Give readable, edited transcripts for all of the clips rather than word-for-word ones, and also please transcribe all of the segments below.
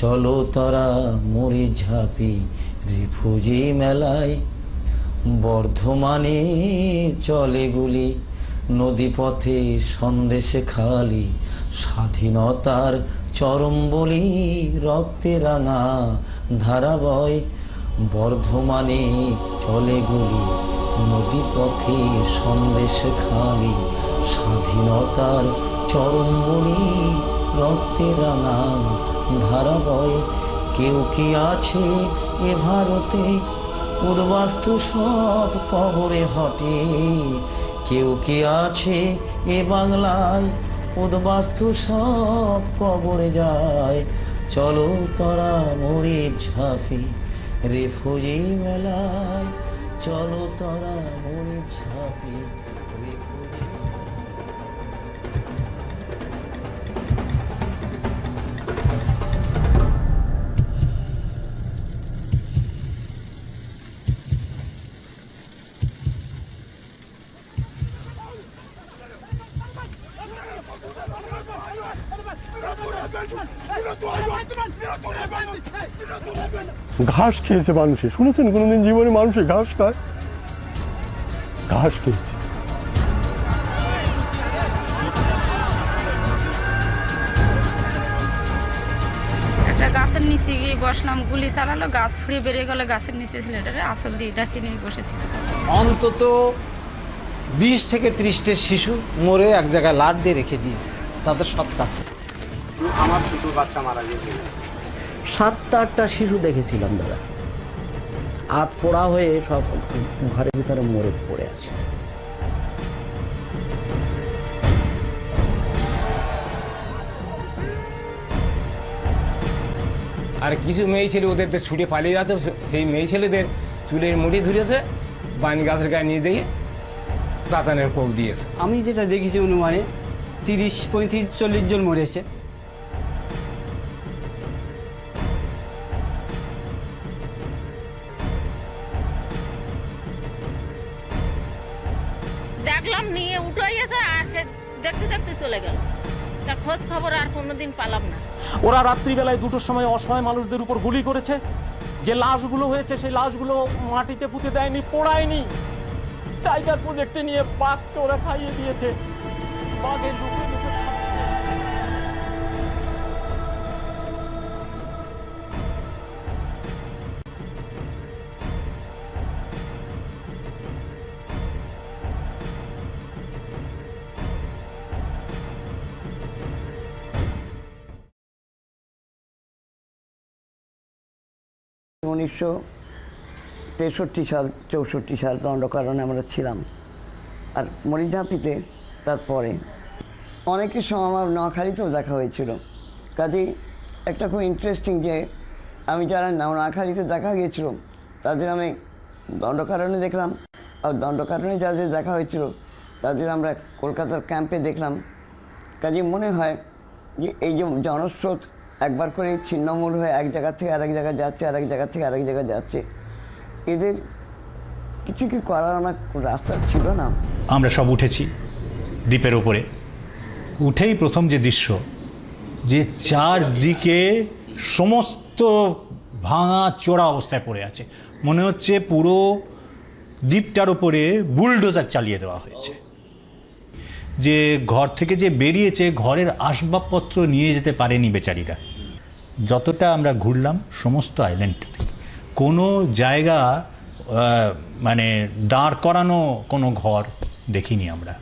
চলো তারা মরি ঝাঁপি রিফুজি মেলায়। বর্ধমানে চলে গুলি, নদীপথে সন্দেশে খালি, স্বাধীনতার চরম বলি, রক্তে রাঙা ধারা বয়। বর্ধমানে চলে গুলি, নদীপথে সন্দেশে খালি, স্বাধীনতার চরম বলি, রক্তে রাঙা ধারা বয়। কেউ কি আছে এ ভারতে উদ্বাস্তু সব কবরে হটে? কেউ কি আছে এ বাংলায় উদ্বাস্তু সব কবরে যায়? চলো তোরা মরে ঝাঁপি রিফুজি মেলায়, চলো তোরা মরে ঝাঁপি রিফুজি। ঘাস খেয়েছে মানুষে, শুনেছেন কোনোদিন জীবনে মানুষে ঘাস খায়? ঘাস খেয়েছে। একটা গাছের নিচে গিয়ে বসলাম, গুলি চালালো, গাছ ফুড়ে বেরিয়ে গেল, গাছের নিচে ছেলেটারে আসল দিয়ে ডাকি নিয়ে বসেছিল। অন্তত 20 থেকে 30টা শিশু মরে এক জায়গায় লাট দিয়ে রেখে দিয়েছে, তাদের সব কাছে। আমার দুটো বাচ্চা মারা গেছে। 7-8টা শিশু দেখেছিলাম দাদা, হাত পোড়া হয়ে সব ঘরের ভিতরে মরে পড়ে আছে। আর কিছু মেয়ে ছেলে ওদের ছুটে পালিয়ে যাচ্ছে, সেই মেয়ে ছেলেদের চুলের মুঠি ধরেছে, বানি গাছের গায়ে নিয়ে দিয়ে পাতানের কোপ দিয়েছে। আমি যেটা দেখেছি অনুমানে 30, 35, 40 জন মরেছে। দেখলাম নিয়ে উঠে গেছে, আর সে দেখতে দেখতে চলে গেল। তার খোঁজ খবর আর কোনোদিন পালাম না। ওরা রাত্রিবেলায় 2টোর সময় অসহায় মানুষদের উপর গুলি করেছে। যে লাশগুলো হয়েছে সেই লাশগুলো মাটিতে পুঁতে দেয়নি, পোড়ায়নি। টাইগার প্রজেক্টে নিয়ে বাঘকে ওরা খাইয়ে দিয়েছে। বাঘের লুকে লুকে খাচ্ছে। উনিশশো 63 সাল 64 সাল দণ্ডকারণে আমরা ছিলাম। আর মরিঝাঁপিতে তারপরে অনেকের সঙ্গে আমার নোয়াখালীতেও দেখা হয়েছিল। কাজেই একটা খুব ইন্টারেস্টিং যে আমি যারা নোয়াখালীতে দেখা গিয়েছিল তাদের আমি দণ্ডকারণে দেখলাম, আর দণ্ডকারণে যাদের দেখা হয়েছিল তাদের আমরা কলকাতার ক্যাম্পে দেখলাম। কাজেই মনে হয় যে এই যে জনস্রোত একবার করে ছিন্নমূল হয়ে এক জায়গা থেকে আরেক জায়গায় যাচ্ছে, আরেক জায়গা থেকে আরেক জায়গায় যাচ্ছে, এদের কিছু কি করার আমার রাস্তা ছিল না? আমরা সব উঠেছি দ্বীপের উপরে। উঠেই প্রথম যে দৃশ্য, যে চারদিকে সমস্ত ভাঙা চোরা অবস্থায় পড়ে আছে, মনে হচ্ছে পুরো দ্বীপটার উপরে বুলডোজার চালিয়ে দেওয়া হয়েছে। যে ঘর থেকে যে বেরিয়েছে, ঘরের আসবাবপত্র নিয়ে যেতে পারেনি বেচারিরা। যতটা আমরা ঘুরলাম সমস্ত আইল্যান্ডটাতে কোনো জায়গা মানে দাঁড় করানো কোনো ঘর দেখিনি আমরা।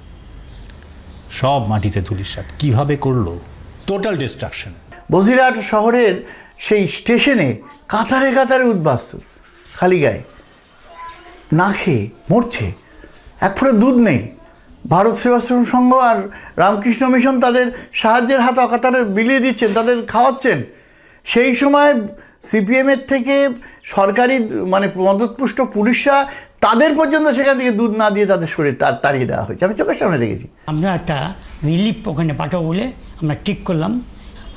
সব মাটিতে ধুলিসাৎ। কিভাবে করলো? Total distraction. বসিরহাট শহরের সেই স্টেশনে কাতারে কাতারে উদ্বাস্তু, খালি গায়ে, না খেয়ে মরছে, এক ফোঁটা দুধ নেই। ভারত সেবাশ্রম সংঘ আর রামকৃষ্ণ মিশন তাদের সাহায্যের হাত অকাতারে বিলিয়ে দিচ্ছেন, তাদের খাওয়াচ্ছেন। সেই সময় সিপিএমের থেকে সরকারি মানে মদতপুষ্ট পুলিশরা তাদের পর্যন্ত সেখান থেকে দুধ না দিয়ে তাদের শরীর তাড়িয়ে দেওয়া হয়েছে। আমি চোখের সামনে দেখেছি। আমরা একটা রিলিফ ওখানে পাঠাবো বলে আমরা ঠিক করলাম,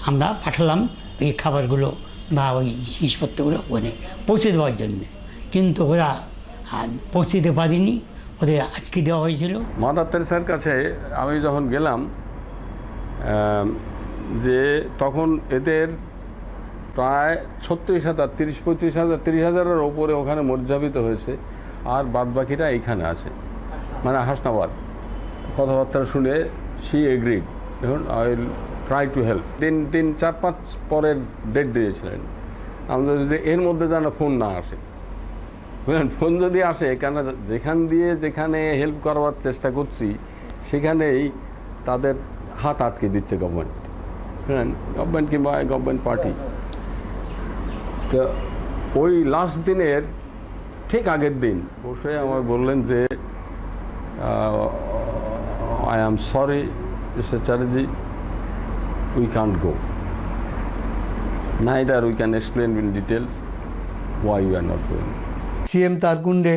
আমরা পাঠালাম এই খাবারগুলো বা ওই জিনিসপত্রগুলো ওখানে পৌঁছে দেওয়ার জন্যে, কিন্তু ওরা পৌঁছে দিতে পারিনি, ওদের আটকে দেওয়া হয়েছিল। মাদার তেরেসার কাছে আমি যখন গেলাম, যে তখন এদের প্রায় 36,000, 30-35,000, 30,000-এর ওপরে ওখানে মজ্জাবিত হয়েছে, আর বাদবাকিরা এইখানে আছে, মানে হাসনাবাদ। কথাবার্তা শুনে শি এগ্রিড, দেখুন I will try to help. 3-4-5 পরের ডেট দিয়েছিলেন, আমাদের যদি এর মধ্যে যেন ফোন না আসে, বুঝলেন, ফোন যদি আসে, কেন যেখানে হেল্প করবার চেষ্টা করছি সেখানেই তাদের হাত আটকে দিচ্ছে গভর্নমেন্ট, বুঝলেন, গভর্নমেন্ট কিংবা গভর্নমেন্ট পার্টি। তো ওই লাস্ট দিনের ঠিক আগের দিন বসে আমায় বললেন যে I am sorry Mister Chatterjee, we can't go, neither we can explain in detail why you are not going. CM Tarkunde,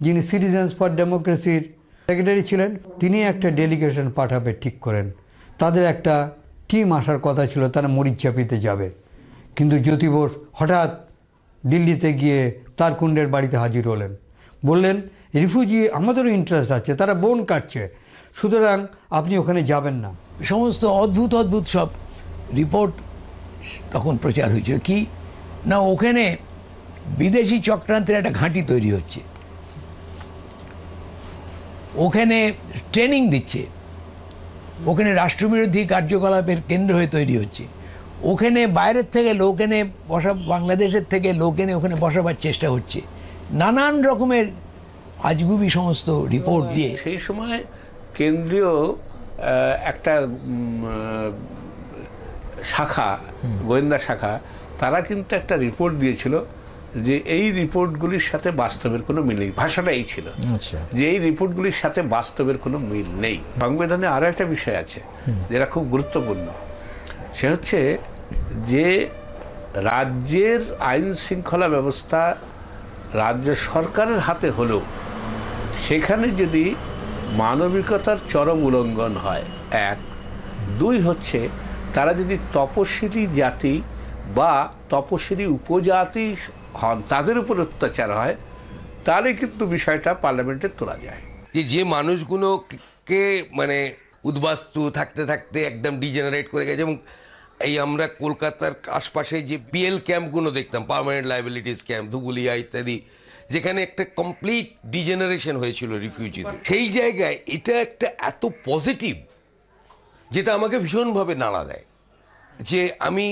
যিনি সিটিজেন্স ফর ডেমোক্রেসির সেক্রেটারি ছিলেন, তিনি একটা ডেলিগেশন পাঠাবে ঠিক করেন। তাদের একটা টিম আসার কথা ছিল, তারা মরিচঝাপিতে যাবে। কিন্তু জ্যোতি বোস হঠাৎ দিল্লিতে গিয়ে তারকুন্ডের বাড়িতে হাজির হলেন, বললেন রিফিউজি আমাদেরও ইন্টারেস্ট আছে, তারা বন কাটছে, সুতরাং আপনি ওখানে যাবেন না। সমস্ত অদ্ভুত অদ্ভুত সব রিপোর্ট তখন প্রচার হয়েছিল কি না, ওখানে বিদেশি চক্রান্তের একটা ঘাঁটি তৈরি হচ্ছে, ওখানে ট্রেনিং দিচ্ছে, ওখানে রাষ্ট্রবিরোধী কার্যকলাপের কেন্দ্র হয়ে তৈরি হচ্ছে, ওখানে বাইরের থেকে লোক এনে বাংলাদেশের থেকে লোক এনে ওখানে বসাবার চেষ্টা হচ্ছে, নানান রকমের আজগুবি সমস্ত রিপোর্ট দিয়ে। সেই সময় কেন্দ্রীয় একটা শাখা, গোয়েন্দা শাখা, তারা কিন্তু একটা রিপোর্ট দিয়েছিল যে এই রিপোর্টগুলির সাথে বাস্তবের কোনো মিল নেই। ভাষাটা এই ছিল যে এই রিপোর্টগুলির সাথে বাস্তবের কোনো মিল নেই। সংবিধানে আরো একটা বিষয় আছে যেটা খুব গুরুত্বপূর্ণ, সে হচ্ছে যে রাজ্যের আইন শৃঙ্খলা ব্যবস্থা রাজ্য সরকারের হাতে হলেও সেখানে যদি মানবিকতার চরম উল্লঙ্ঘন হয়, 1, 2 হচ্ছে তারা যদি তপশিলি জাতি বা তপশিলি উপজাতি হন, তাদের উপর অত্যাচার হয়, তাহলে কিন্তু বিষয়টা পার্লামেন্টে তোলা যায়। যে মানুষগুলোকে মানে উদ্বাস্তু থাকতে থাকতে একদম ডিজেনারেট করে গেছে, এবং এই আমরা কলকাতার আশপাশে যে পিএল ক্যাম্পগুলো দেখতাম, পার্মানেন্ট লায়াবিলিটিস ক্যাম্প, ধুবুলিয়া ইত্যাদি, যেখানে একটা কমপ্লিট ডিজেনারেশন হয়েছিল রিফিউজিদের, সেই জায়গায় এটা একটা এত পজিটিভ, যেটা আমাকে ভীষণভাবে নাড়া দেয় যে আমি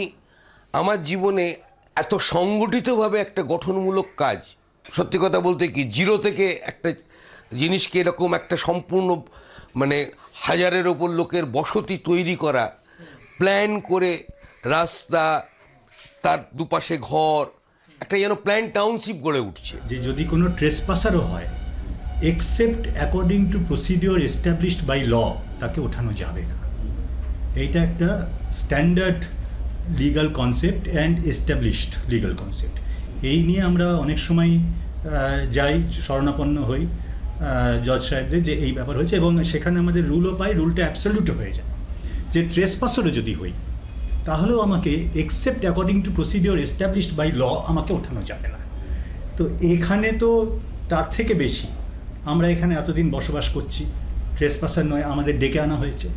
আমার জীবনে এত সংগঠিতভাবে একটা গঠনমূলক কাজ, সত্যি কথা বলতে কি জিরো থেকে একটা জিনিসকে এরকম একটা সম্পূর্ণ মানে 1000-এর ওপর লোকের বসতি তৈরি করা, প্ল্যান করে রাস্তা, তার দুপাশে ঘর, একটা যেন প্ল্যান টাউনশিপ গড়ে উঠছে। যে যদি কোনো ট্রেসপাসারও হয়, except according to procedure established by law, তাকে ওঠানো যাবে না। এইটা একটা standard legal concept and established legal concept. এই নিয়ে আমরা অনেক সময় যাই, শরণাপন্ন হই জজ সাহেবদের যে এই ব্যাপার হয়েছে, এবং সেখানে আমাদের রুলও পাই, রুলটা অ্যাবসলিউটও হয়ে যায় যে ট্রেসপাসারও যদি হই তাহলেও আমাকে except according to procedure established by law আমাকে ওঠানো যাবে না। তো এখানে তো তার থেকে বেশি, আমরা এখানে এতদিন বসবাস করছি, ট্রেসপাসার নয়, আমাদের ডেকে আনা হয়েছে,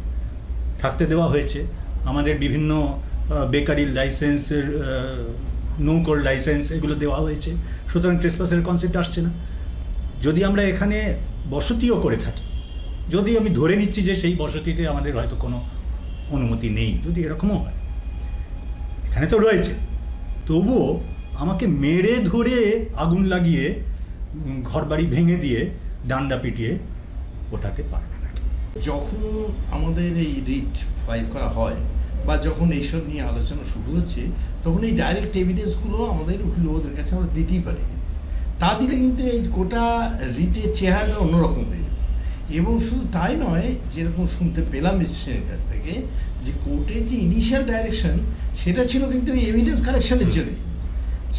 থাকতে দেওয়া হয়েছে, আমাদের বিভিন্ন বেকারির লাইসেন্সের, নৌকোর লাইসেন্স এগুলো দেওয়া হয়েছে, সুতরাং ট্রেসপাসের কনসেপ্ট আসছে না। যদি আমরা এখানে বসতিও করে থাকি, যদি আমি ধরে নিচ্ছি যে সেই বসতিতে আমাদের হয়তো কোনো অনুমতি নেই, যদি এরকমও হয়, এখানে তো রয়েছে, তবুও আমাকে মেরে ধরে আগুন লাগিয়ে ঘরবাড়ি ভেঙে দিয়ে ডান্ডা পিটিয়ে ওঠাতে পারবে না। যখন আমাদের এই রিট ফাইল করা হয় বা যখন এইসব নিয়ে আলোচনা শুরু হচ্ছে, তখন এই ডাইরেক্ট এভিডেন্সগুলো আমাদের উকিলদের কাছে আমরা দিতেই পারি। তা দিলে কিন্তু এই গোটা রিটের চেহারাটা অন্যরকম হয়ে যেত। এবং শুধু তাই নয়, যেরকম শুনতে পেলাম মিস্টারের কাছ থেকে, যে কোর্টের যে ইনিশিয়াল ডাইরেকশন সেটা ছিল কিন্তু এভিডেন্স কালেকশনের জন্য।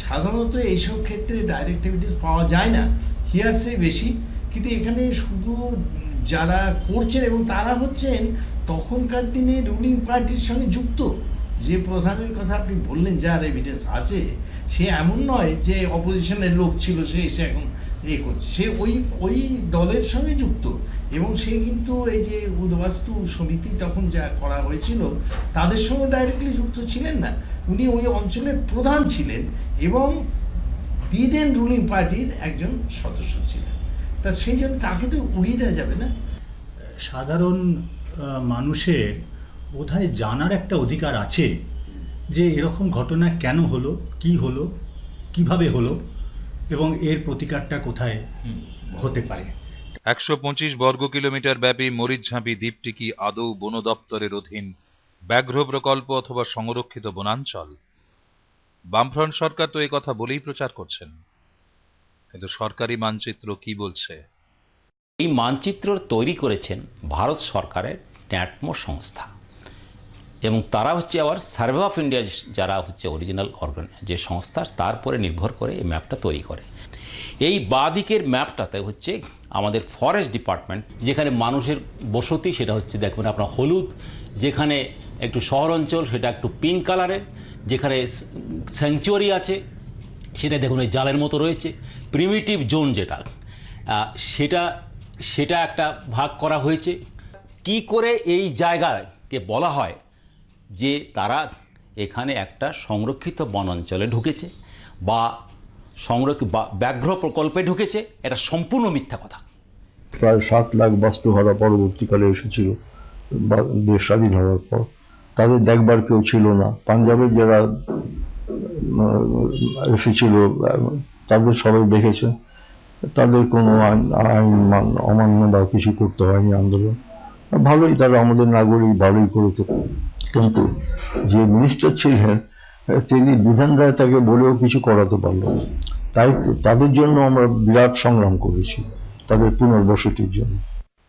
সাধারণত এইসব ক্ষেত্রে ডাইরেক্ট এভিডেন্স পাওয়া যায় না, হিয়ারসে বেশি, কিন্তু এখানে শুধু যারা করছেন এবং তারা হচ্ছেন তখনকার দিনে রুলিং পার্টির সঙ্গে যুক্ত, যে প্রধানের কথা আপনি বললেন যার এভিডেন্স আছে, সে এমন নয় যে অপোজিশনের লোক ছিল সে এসে এখন করছে, সে ওই দলের সঙ্গে যুক্ত, এবং সে কিন্তু এই যে উদ্বাস্তু সমিতি তখন যা করা হয়েছিল তাদের সঙ্গে ডাইরেক্টলি যুক্ত ছিলেন না, উনি ওই অঞ্চলের প্রধান ছিলেন এবং বিদেন রুলিং পার্টির একজন সদস্য ছিলেন। তা সেই জন্য তাকে তো উড়িয়ে দেওয়া যাবে না। সাধারণ মানুষের বোধহয় জানার একটা অধিকার আছে যে এরকম ঘটনা কেন হলো, কি হলো, কিভাবে হলো এবং এর প্রতিকারটা কোথায় হতে পারে। 125 বর্গ কিলোমিটার ব্যাপী মরিচঝাঁপি দ্বীপটি কি আদৌ বন দপ্তরের অধীন ব্যাঘ্র প্রকল্প অথবা সংরক্ষিত বনাঞ্চল? বামফ্রন্ট সরকার তো এই কথা বলেই প্রচার করছেন, কিন্তু সরকারি মানচিত্র কি বলছে? এই মানচিত্র তৈরি করেছেন ভারত সরকারের ন্যাটমো সংস্থা, এবং তারা হচ্ছে আবার সার্ভে অফ ইন্ডিয়া যারা হচ্ছে অরিজিনাল যে সংস্থা, তারপরে নির্ভর করে এই ম্যাপটা তৈরি করে। এই বাঁদিকের ম্যাপটাতে হচ্ছে আমাদের ফরেস্ট ডিপার্টমেন্ট, যেখানে মানুষের বসতি সেটা হচ্ছে দেখবেন আপনার হলুদ, যেখানে একটু শহর অঞ্চল সেটা একটু পিঙ্ক কালারের, যেখানে স্যাংচুয়ারি আছে সেটা দেখুন এই জালের মতো রয়েছে, প্রিমিটিভ জোন যেটা সেটা একটা ভাগ করা হয়েছে। কি করে এই জায়গাকে বলা হয় যে তারা এখানে একটা সংরক্ষিত বনাঞ্চলে ঢুকেছে বা ব্যাঘ্র প্রকল্পে ঢুকেছে, এটা সম্পূর্ণ মিথ্যা কথা। প্রায় 7 লাখ বাস্তুহারা পরবর্তীকালে এসেছিল দেশ স্বাধীন হওয়ার পর, তাদের দেখবার কেউ ছিল না। পাঞ্জাবের যারা এসেছিল তাদের সবাই দেখেছে, তাদের কোনো আইন অমান্য বা কিছু করতে হয়নি, আন্দোলন ভালোই, তারা আমাদের নাগরিক ভালোই করেছে। কিন্তু যে মিনিস্টার ছিলেন তিনি বিধান রায় তাকে বলেও কিছু করাতে পারল না। তাই তাদের জন্য আমরা বিরাট সংগ্রাম করেছি, তাদের পুনর্বসতির জন্য।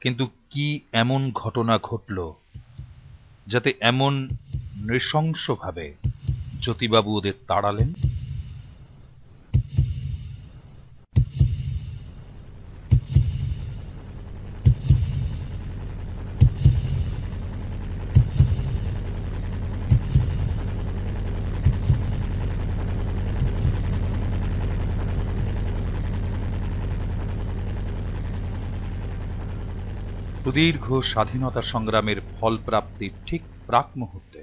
কিন্তু কি এমন ঘটনা ঘটল যাতে এমন নৃশংসভাবে জ্যোতিবাবু ওদের তাড়ালেন? সুদীর্ঘ স্বাধীনতা সংগ্রামের ফলপ্রাপ্তির ঠিক প্রাক মুহূর্তে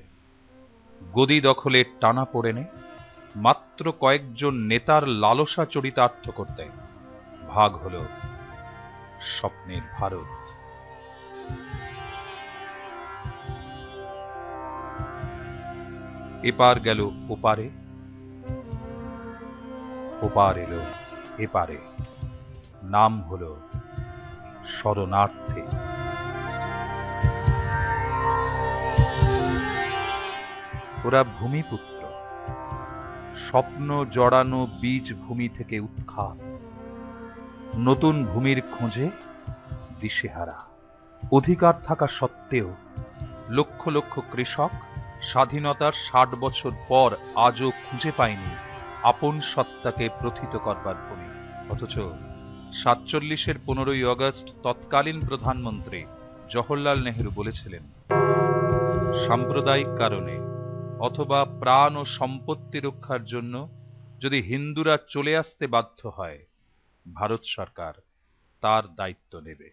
গদি দখলের টানা পড়েনে মাত্র কয়েকজন নেতার লালসা চরিতার্থ করতে ভাগ হল স্বপ্নের ভারত। এপার গেল ওপারে, ওপার এলো এপারে, নাম হল শরণার্থী। ওরা ভূমিপুত্র, স্বপ্ন জড়ানো বীজ ভূমি থেকে উৎখাত, নতুন ভূমির খোঁজে দিশেহারা। অধিকার থাকা সত্ত্বেও লক্ষ লক্ষ কৃষক স্বাধীনতার 60 বছর পর আজও খুঁজে পায়নি আপন সত্তাকে প্রথিত করবার ভূমি। অথচ 47-এর 15ই আগস্ট তৎকালীন প্রধানমন্ত্রী জওহরলাল নেহরু বলেছিলেন, সাম্প্রদায়িক কারণে অথবা প্রাণ ও সম্পত্তি রক্ষার জন্য যদি হিন্দুরা চলে আসতে বাধ্য হয়, ভারত সরকার তার দায়িত্ব নেবে।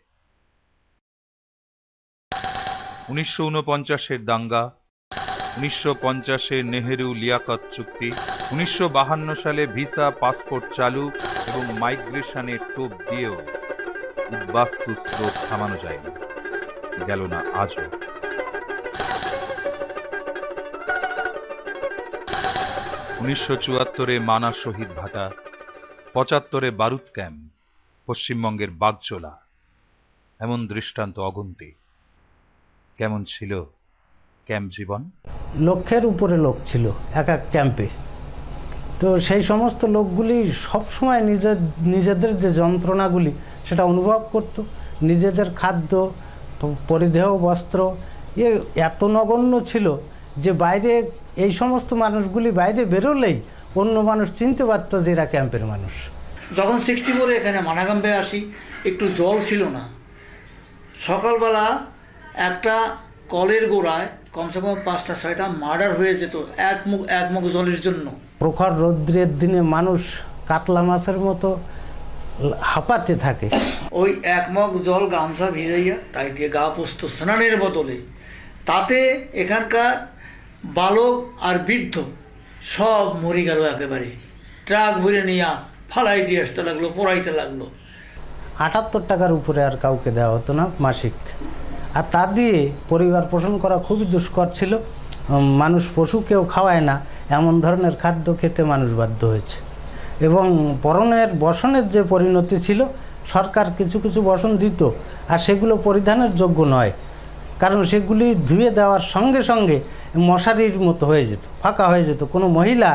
1949-এর দাঙ্গা, 1950-এর নেহেরু লিয়াকত চুক্তি, 1952 সালে ভিসা পাসপোর্ট চালু এবং মাইগ্রেশনের টোপ দিয়েও উদ্বাস্তু স্রোত থামানো যায়নি, গেল না আজও। 1974-এ মানা শহীদ ভাটা, 75-এ বারুদ ক্যাম্প, পশ্চিমবঙ্গের বাগজোলা, এমন দৃষ্টান্ত অগুন্তি। কেমন ছিল ক্যাম্প জীবন? লক্ষের উপরে লোক ছিল এক এক ক্যাম্পে। তো সেই সমস্ত লোকগুলি সবসময় নিজেদের যে যন্ত্রণাগুলি সেটা অনুভব করত। নিজেদের খাদ্য, পরিধেয় বস্ত্র এত নগণ্য ছিল যে বাইরে এই সমস্ত মানুষগুলি বাইরে বেরোলেই অন্য মানুষ চিনতে পারত যে এরা ক্যাম্পের মানুষ। যখন 64-এ এখানে মানা ক্যাম্পে আসি, একটু জল ছিল না। সকালবেলা একটা কলের গোড়ায় কমসে কম 5টা 6টা মার্ডার হয়ে যেত এক মুখ জলের জন্য। প্রখর রৌদ্রের দিনে মানুষ কাতলা মাছের মতো হাঁপাতে থাকে। ওই এক মগ জল গামছা ভিজাইয়া তাই দিয়ে গা পুষত স্নানের বদলে, তাতে এখানকার বালক আর বৃদ্ধ সব মরে গেল একেবারে। ট্রাক ভরে নিয়ে ফালাই দিয়ে আসতে লাগলো, পোড়াইতে লাগলো। 78 টাকার উপরে আর কাউকে দেওয়া হতো না মাসিক, আর তা দিয়ে পরিবার পোষণ করা খুবই দুষ্কর ছিল। মানুষ পশুকেও খাওয়ায় না এমন ধরনের খাদ্য খেতে মানুষ বাধ্য হয়েছে। এবং পরনের বসনের যে পরিণতি ছিল, সরকার কিছু কিছু বসন দিত আর সেগুলো পরিধানের যোগ্য নয়, কারণ সেগুলি ধুয়ে দেওয়ার সঙ্গে সঙ্গে মশারির মতো হয়ে যেত, ফাঁকা হয়ে যেত। কোনো মহিলা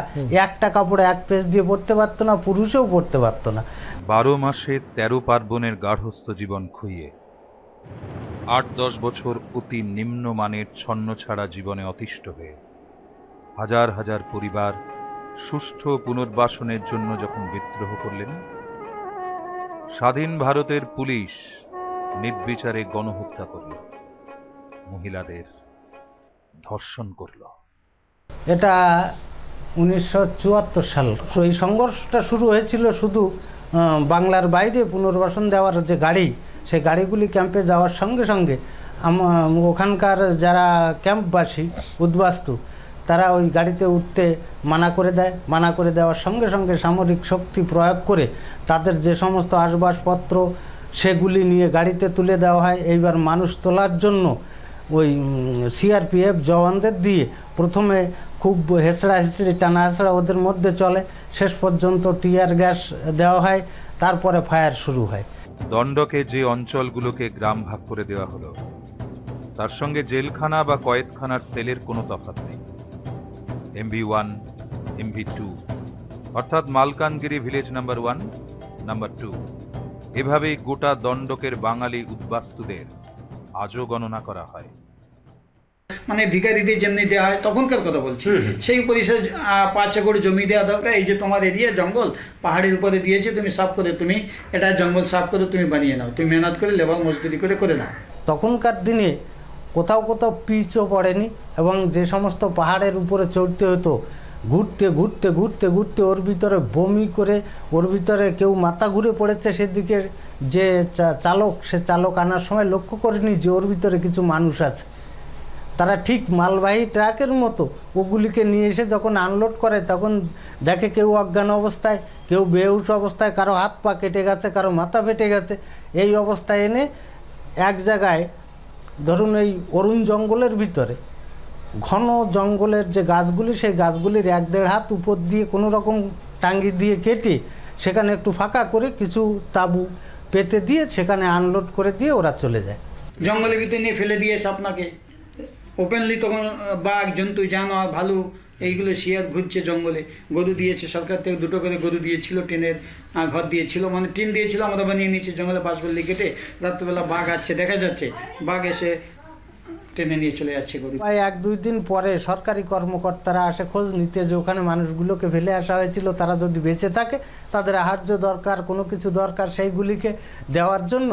একটা কাপড়ে এক পেজ দিয়ে পড়তে পারত না, পুরুষেও পড়তে পারত না। 12 মাসে 13 পার্বণের গার্হস্থ্য জীবন খুইয়ে 8-10 বছর অতি নিম্নমানের ছন্ন ছাড়া জীবনে অতিষ্ঠ হয়ে হাজার হাজার পরিবার সুষ্ঠু পুনর্বাসনের জন্য যখন বিদ্রোহ করলেন, স্বাধীন ভারতের পুলিশ নির্বিচারে গণহত্যা করল, মহিলাদের ধর্ষণ করল। এটা 1974 সাল। এই সংঘর্ষটা শুরু হয়েছিল শুধু বাংলার বাইরে পুনর্বাসন দেওয়ার যে গাড়ি, সেই গাড়িগুলি ক্যাম্পে যাওয়ার সঙ্গে সঙ্গে ওখানকার যারা ক্যাম্পবাসী উদ্বাস্তু তারা ওই গাড়িতে উঠতে মানা করে দেয়। মানা করে দেওয়ার সঙ্গে সঙ্গে সামরিক শক্তি প্রয়োগ করে তাদের যে সমস্ত আসবাবপত্র সেগুলি নিয়ে গাড়িতে তুলে দেওয়া হয়। এইবার মানুষ তোলার জন্য ওই সিআরপিএফ জওয়ানদের দিয়ে প্রথমে খুব হেঁচড়া হেঁচড়ি টানা হেঁচড়া ওদের মধ্যে চলে, শেষ পর্যন্ত টিয়ার গ্যাস দেওয়া হয়, তারপরে ফায়ার শুরু হয়। দণ্ডকে যে অঞ্চলগুলোকে গ্রাম ভাগ করে দেওয়া হলো, তার সঙ্গে জেলখানা বা কয়েদখানার সেলের কোনো তফাৎ নেই। MV1, MV2 অর্থাৎ মালকানগিরি ভিলেজ নাম্বার 1, নাম্বার 2, এভাবেই গোটা দণ্ডকের বাঙালি উদ্বাস্তুদের আজও গণনা করা হয়। মানে ভিখারিদের যেমনি দেওয়া হয় তখনকার কথা বলছি, সেই পরিসর 5 একর জমি দেওয়া দরকার। এই যে তোমার এরিয়া জঙ্গল পাহাড়ের উপরে দিয়েছে, তুমি সাফ করে, তুমি এটা জঙ্গল সাফ করে তুমি বানিয়ে নাও, তুমি মেহনত করে লেবার মজদুরি করে নাও। তখনকার দিনে কোথাও কোথাও পিচও পড়েনি, এবং যে সমস্ত পাহাড়ের উপরে চড়তে হতো ঘুরতে ঘুরতে ঘুরতে ঘুরতে ওর ভিতরে বমি করে, ওর ভিতরে কেউ মাথা ঘুরে পড়েছে, সেদিকে যে চালক, সে চালক আনার সময় লক্ষ্য করেনি যে ওর ভিতরে কিছু মানুষ আছে। তারা ঠিক মালবাহী ট্রাকের মতো ওগুলিকে নিয়ে এসে যখন আনলোড করে, তখন দেখে কেউ অজ্ঞান অবস্থায়, কেউ বেহুশ অবস্থায়, কারো হাত পা কেটে গেছে, কারো মাথা ফেটে গেছে। এই অবস্থায় এনে এক জায়গায়, ধরুন এই অরুণ জঙ্গলের ভিতরে ঘন জঙ্গলের যে গাছগুলি, সেই গাছগুলির 1-1.5 হাত উপর দিয়ে কোনো রকম টাঙ্গি দিয়ে কেটে সেখানে একটু ফাঁকা করে কিছু তাঁবু পেতে দিয়ে সেখানে আনলোড করে দিয়ে ওরা চলে যায়। জঙ্গলের ভিতরে নিয়ে ফেলে দিয়েছে আপনাকে ওপেনলি। তখন বাঘ, জন্তু, জানোয়ার, ভালু এইগুলো শিয়ার ঘুরছে জঙ্গলে। গরু দিয়েছে সরকার থেকে, 2টো করে গরু দিয়েছিল, টিনের ঘর দিয়েছিল, মানে টিন দিয়েছিল, আমরা বানিয়ে নিয়েছি জঙ্গলে বাঁশবল্লি কেটে। রাত্রিবেলা বাঘ আসছে, দেখা যাচ্ছে, বাঘ এসে টেনে নিয়ে চলে যাচ্ছে গরু। 1-2 দিন পরে সরকারি কর্মকর্তারা আসে খোঁজ নিতে যে ওখানে মানুষগুলোকে ফেলে আসা হয়েছিল, তারা যদি বেঁচে থাকে, তাদের আহার্য দরকার, কোনো কিছু দরকার, সেইগুলিকে দেওয়ার জন্য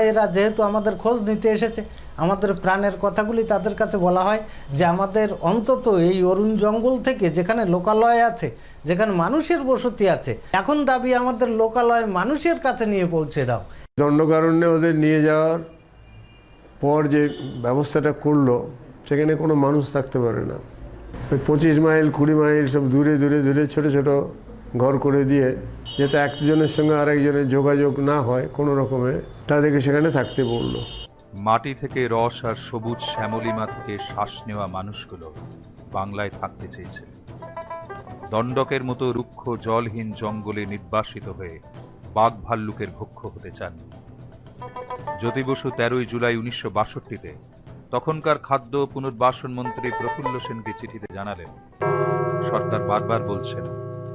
এরা যেহেতু আমাদের খোঁজ নিতে এসেছে, আমাদের প্রাণের কথাগুলি তাদের কাছে বলা হয় যে আমাদের অন্তত এই অরুণ জঙ্গল থেকে যেখানে লোকালয় আছে, যেখানে মানুষের বসতি আছে, এখন দাবি আমাদের লোকালয় মানুষের কাছে নিয়ে পৌঁছে দাও। দণ্ডকারণ্যে ওদের নিয়ে যাওয়ার পর যে ব্যবস্থাটা করলো, সেখানে কোনো মানুষ থাকতে পারে না। ওই 25 মাইল 20 মাইল সব দূরে দূরে দূরে ছোট ছোট ঘর করে দিয়ে, যাতে একজনের সঙ্গে আরেকজনের যোগাযোগ না হয় কোনো রকমে, তাদেরকে সেখানে থাকতে বললো। মাটি থেকে রস আর সবুজ শ্যামলিমা থেকে শ্বাস নেওয়া মানুষগুলো বাংলায় থাকতে চেয়েছে। দণ্ডকের মতো রুক্ষ জলহীন জঙ্গলে নির্বাসিত হয়ে বাঘ ভাল্লুকের ভক্ষ হতে চান। জ্যোতি বসু 13 জুলাই 1962-তে তখনকার খাদ্য পুনর্বাসন মন্ত্রী প্রফুল্ল সেনকে চিঠিতে জানালেন, সরকার বারবার বলছেন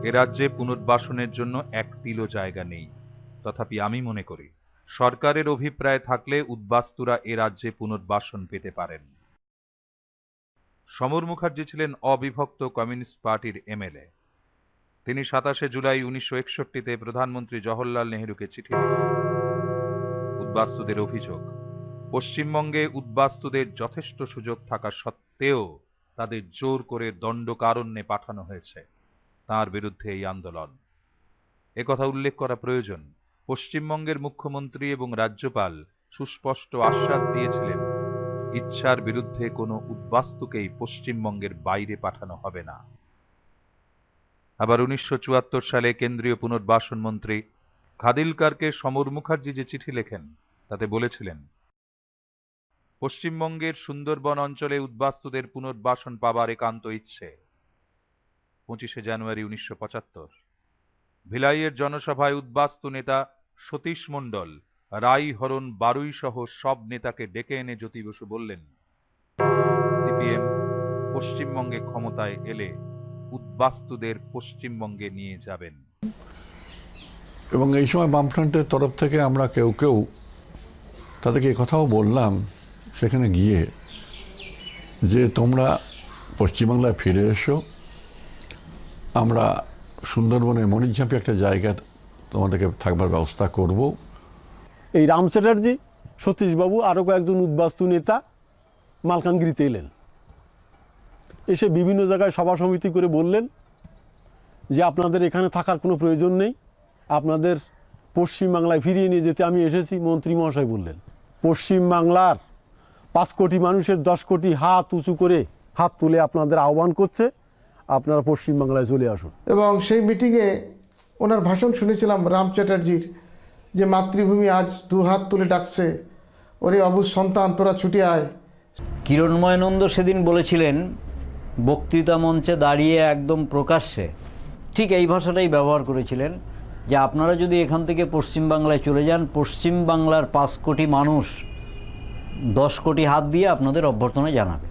এ রাজ্যে পুনর্বাসনের জন্য 1 তিলও জায়গা নেই। তথাপি আমি মনে করি সরকারের অভিপ্রায় থাকলে উদ্বাস্তুরা এ রাজ্যে পুনর্বাসন পেতে পারেন। সমর মুখার্জি ছিলেন অবিভক্ত কমিউনিস্ট পার্টির MLA। তিনি 27 জুলাই 1961-তে প্রধানমন্ত্রী জওহরলাল নেহরুকে চিঠি লিখেন। উদ্বাস্তুদের অভিযোগ, পশ্চিমবঙ্গে উদ্বাস্তুদের যথেষ্ট সুযোগ থাকা সত্ত্বেও তাদের জোর করে দণ্ডকারণ্যে পাঠানো হয়েছে। তার বিরুদ্ধে এই আন্দোলন। একথা উল্লেখ করা প্রয়োজন, পশ্চিমবঙ্গের মুখ্যমন্ত্রী এবং রাজ্যপাল সুস্পষ্ট আশ্বাস দিয়েছিলেন ইচ্ছার বিরুদ্ধে কোনো উদ্বাস্তুকেই পশ্চিমবঙ্গের বাইরে পাঠানো হবে না। আবার 1974 সালে কেন্দ্রীয় পুনর্বাসন মন্ত্রী খাদিলকারকে সমর মুখার্জি যে চিঠি লেখেন তাতে বলেছিলেন, পশ্চিমবঙ্গের সুন্দরবন অঞ্চলে উদ্বাস্তুদের পুনর্বাসন পাবার একান্ত ইচ্ছে। 25শে জানুয়ারি 1975 ভিলাইয়ের জনসভায় উদ্বাস্তু নেতা সতীশ মণ্ডল, রাই হরণ বারুই সহ সব নেতাকে ডেকে এনে জ্যোতি বসু বললেন, সিপিএম পশ্চিমবঙ্গে ক্ষমতায় এলে উদ্বাস্তুদের পশ্চিমবঙ্গে নিয়ে যাবেন। এবং এই সময় বামফ্রন্টের তরফ থেকে আমরা কেউ কেউ তাদেরকে কথাও বললাম সেখানে গিয়ে, যে তোমরা পশ্চিমবাংলায় ফিরে এসো, আমরা সুন্দরবনে মনিরঝাঁপি একটা জায়গা তোমাদেরকে থাকবার ব্যবস্থা করব। এই রাম চ্যাটার্জি, সতীশবাবু আরও কয়েকজন উদ্বাস্তু নেতা মালকানগিরিতে এলেন, এসে বিভিন্ন জায়গায় সভা সমিতি করে বললেন যে আপনাদের এখানে থাকার কোনো প্রয়োজন নেই, আপনাদের পশ্চিমবাংলায় ফিরিয়ে নিয়ে যেতে আমি এসেছি। মন্ত্রী মহাশয় বললেন, পশ্চিমবাংলার 5 কোটি মানুষের 10 কোটি হাত উঁচু করে হাত তুলে আপনাদের আহ্বান করছে, আপনারা পশ্চিমবাংলায় চলে আসুন। এবং সেই মিটিংয়ে ওনার ভাষণ শুনেছিলাম রাম চ্যাটার্জির, যে মাতৃভূমি আজ 2 হাত তুলে ডাকছে, ওরে অবুজ সন্তান তোরা ছুটে আয়। কিরণময় নন্দ সেদিন বলেছিলেন বক্তৃতা মঞ্চে দাঁড়িয়ে একদম প্রকাশ্যে, ঠিক এই ভাষাটাই ব্যবহার করেছিলেন, যে আপনারা যদি এখান থেকে পশ্চিমবাংলায় চলে যান, পশ্চিমবাংলার 5 কোটি মানুষ 10 কোটি হাত দিয়ে আপনাদের অভ্যর্থনা জানাবে।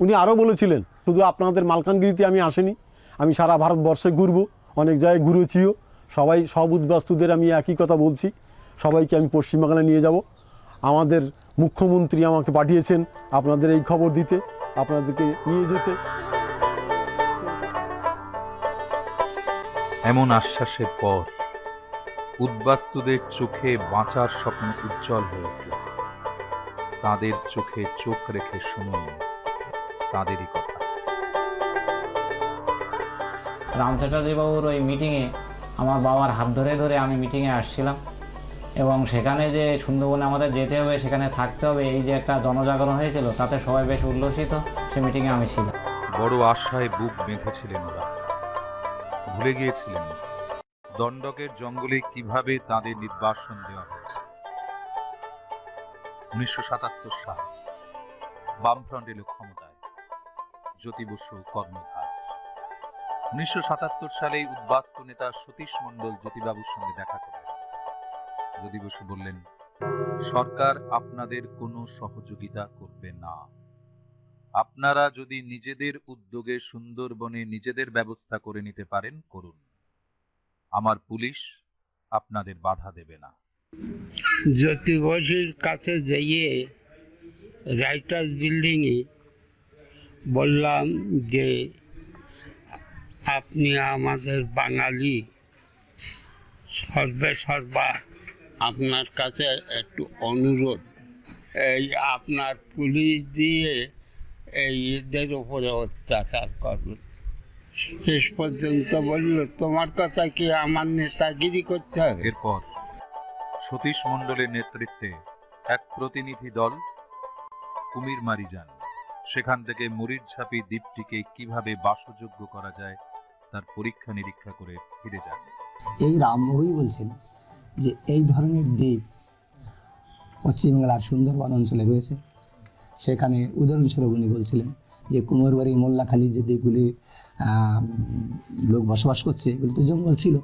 উনি আরও বলেছিলেন, শুধু আপনাদের মালকানগিরিতে আমি আসিনি, আমি সারা ভারতবর্ষে ঘুরবো, অনেক জায়গায় ঘুরেছিও, সব উদ্বাস্তুদের আমি একই কথা বলছি, সবাইকে আমি পশ্চিমবাংলায় নিয়ে যাব। আমাদের মুখ্যমন্ত্রী আমাকে পাঠিয়েছেন আপনাদের এই খবর দিতে, আপনাদেরকে নিয়ে যেতে। এমন আশ্বাসের পর উদ্বাস্তুদের চোখে বাঁচার স্বপ্ন উজ্জ্বল হয়ে উঠল। তাদের চোখে চোখ রেখে শুনুন তাদেরই কথা। রাম চ্যাটার্জি বাবুর ওই মিটিংয়ে আমার বাবার হাত ধরে ধরে আমি মিটিংয়ে আসছিলাম, এবং সেখানে যে সুন্দরবনে আমাদের যেতে হবে, সেখানে থাকতে হবে, এই যে একটা জনজাগরণ হয়েছিল, তাতে সবাই বেশ উল্লসিত। সে মিটিংয়ে আমি ছিলাম। বড় আশায় বুক বেঁধেছিলেন ওরা। ভুলে গিয়েছিলেন দণ্ডকের জঙ্গলে কিভাবে তাদের নির্বাসন দেওয়া হয়েছে। 1977 সাল বামফ্রন্ট এলো ক্ষমতায়, জ্যোতি বসু কর্ণধার। 1977 সালে উদ্বাস্তু নেতা সতীশ মণ্ডল জ্যোতিবাবুর সঙ্গে দেখা করেন। জ্যোতি বসু বললেন, সরকার আপনাদের কোনো সহযোগিতা করবে না, আপনারা যদি নিজেদের উদ্যোগে সুন্দরবনে নিজেদের ব্যবস্থা করে নিতে পারেন করুন, আমার পুলিশ আপনাদের বাধা দেবে না। জ্যোতি বসুর কাছে যেয়ে রাইটার্স বিল্ডিংয়ে বললাম যে আপনি আমাদের বাঙালি, সর্বা আপনার কাছে একটু অনুরোধ, এই আপনার পুলিশ দিয়ে এই এদের উপরে অত্যাচার করবে। শেষ পর্যন্ত বলল, তোমার কথা কি আমার নেতাগিরি করতে হবে? এরপর সতীশ মণ্ডলের নেতৃত্বে এক প্রতিনিধি দল কুমিরমারি যান। সেখান থেকে মরিচঝাপি দ্বীপটিকে কিভাবে বাসযোগ্য করা যায় তার পরীক্ষা নিরীক্ষা করে ফিরে যান। এই রামবাবুই বলছেন যে এই ধরনের দ্বীপ পশ্চিমবাংলার সুন্দরবন অঞ্চলে রয়েছে। সেখানে উদাহরণস্বরূপ উনি বলছিলেন যে কুমারবাড়ি, মোল্লাখালী যে দ্বীপগুলি লোক বসবাস করছে, এগুলো তো জঙ্গল ছিল,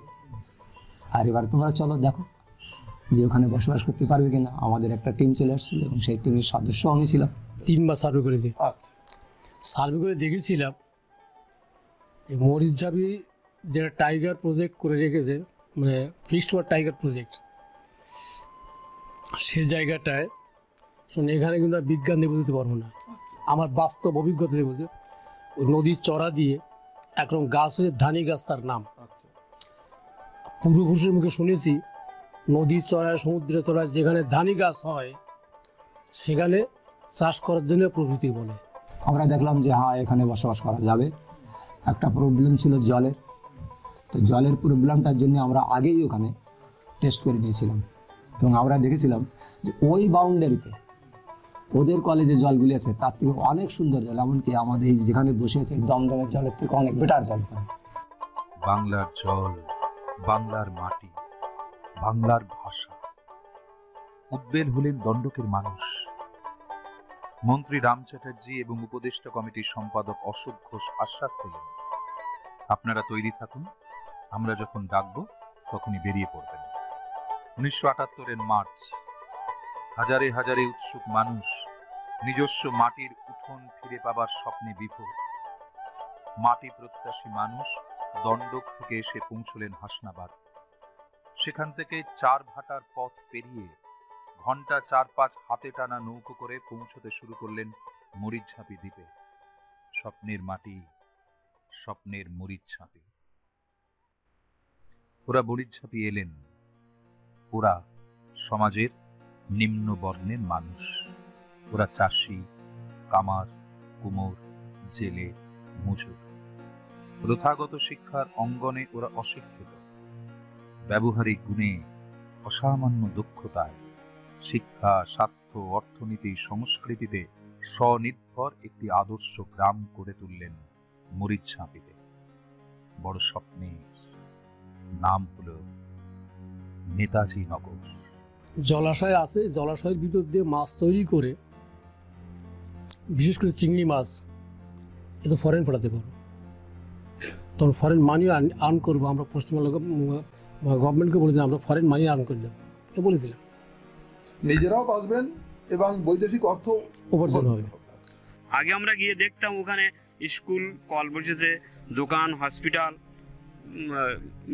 আর এবার তোমরা চলো দেখো যে ওখানে বসবাস করতে পারবে কিনা। আমাদের একটা টিম চলে আসছিল এবং সেই টিমের সদস্য আমি ছিলাম। 3 বার সার্ভে করেছি। আচ্ছা, সার্ভে করে দেখেছিলাম এই মরিচঝাপি যেটা টাইগার প্রজেক্ট করে রেখেছে, মানে ফিক্সড ওয়ার টাইগার প্রজেক্ট, সে জায়গাটায় এখানে কিন্তু বিজ্ঞান দিয়ে বুঝতে পারবো না, আমার বাস্তব অভিজ্ঞতা দিয়ে বলছে। ওই নদীর চড়া দিয়ে একরকম গাছ হচ্ছে ধানি গাছ, তার নাম। পূর্বপুরুষের মুখে শুনেছি নদীর চড়ায়, সমুদ্রের চড়ায় যেখানে ধানি গাছ হয় সেখানে চাষ করার জন্য প্রকৃতি বলে। আমরা দেখলাম যে হ্যাঁ এখানে বসবাস করা যাবে। একটা প্রবলেম ছিল জলের, তো জলের প্রবলেমটার জন্য আমরা আগেই ওখানে টেস্ট করে নিয়েছিলাম এবং আমরা দেখেছিলাম যে ওই বাউন্ডারিতে ওদের কলেজে জলগুলি আছে তার থেকে অনেক সুন্দর জল, এমনকি আমাদের এই যেখানে বসে আছে দমদমের জলের থেকে অনেক বেটার জল পায়। বাংলার জল, বাংলার মাটি, বাংলার ভাষা। উদ্বেল হলেন দণ্ডকের মানুষ। মন্ত্রী রাম চ্যাটার্জি এবং উপদেষ্টা কমিটির সম্পাদক অশোক ঘোষ আশ্বাস দিলেন, আপনারা তৈরি থাকুন, আমরা যখন ডাকব তখনই বেরিয়ে পড়বেন। 1978-এর মার্চ, হাজারে হাজারে উৎসুক মানুষ নিজস্ব মাটির উঠোন ফিরে পাবার স্বপ্নে বিভোর। মাটি প্রত্যাশী মানুষ দণ্ডক থেকে এসে পৌঁছলেন হাসনাবাদ। সেখান থেকে 4 ভাটার পথ পেরিয়ে ঘন্টা 4-5 হাতে টানা নৌকো করে পৌঁছতে শুরু করলেন মরিচঝাঁপি দ্বীপে। স্বপ্নের মাটি, স্বপ্নের মরিচঝাঁপি। ওরা মরিচঝাঁপি এলেন। ওরা সমাজের নিম্ন বর্ণের মানুষ। ওরা চাষি, কামার, কুমোর, জেলে, মজুর। প্রথাগত শিক্ষার অঙ্গনে ওরা অশিক্ষিত। ব্যবহারিক গুণে, অসামান্য দক্ষতায়, শিক্ষা, স্বাস্থ্য, অর্থনীতি, সংস্কৃতিতে স্বনির্ভর একটি আদর্শ গ্রাম করে তুললেন মরিচঝাঁপিতে। বড় স্বপ্নের নাম হল নেতাজি নগর। জলাশয় আছে, জলাশয়ের ভিতর দিয়ে মাছ তৈরি করে, বিশেষ করে চিংড়ি মাছ এত ফরেন পাঠাতে পারবো, তখন ফরেন মানি আর্ন করবো। আমরা পশ্চিমবঙ্গ গভর্নমেন্টকে বলেছিলাম আমরা ফরেন মানি আর্ন করে দেবো, এ বলেছিলাম। নিজেরাও বাঁচবেন এবং বৈদেশিক অর্থ উপার্জন হবে। আগে আমরা গিয়ে দেখতাম ওখানে স্কুল, কল বসেছে, দোকান, হসপিটাল,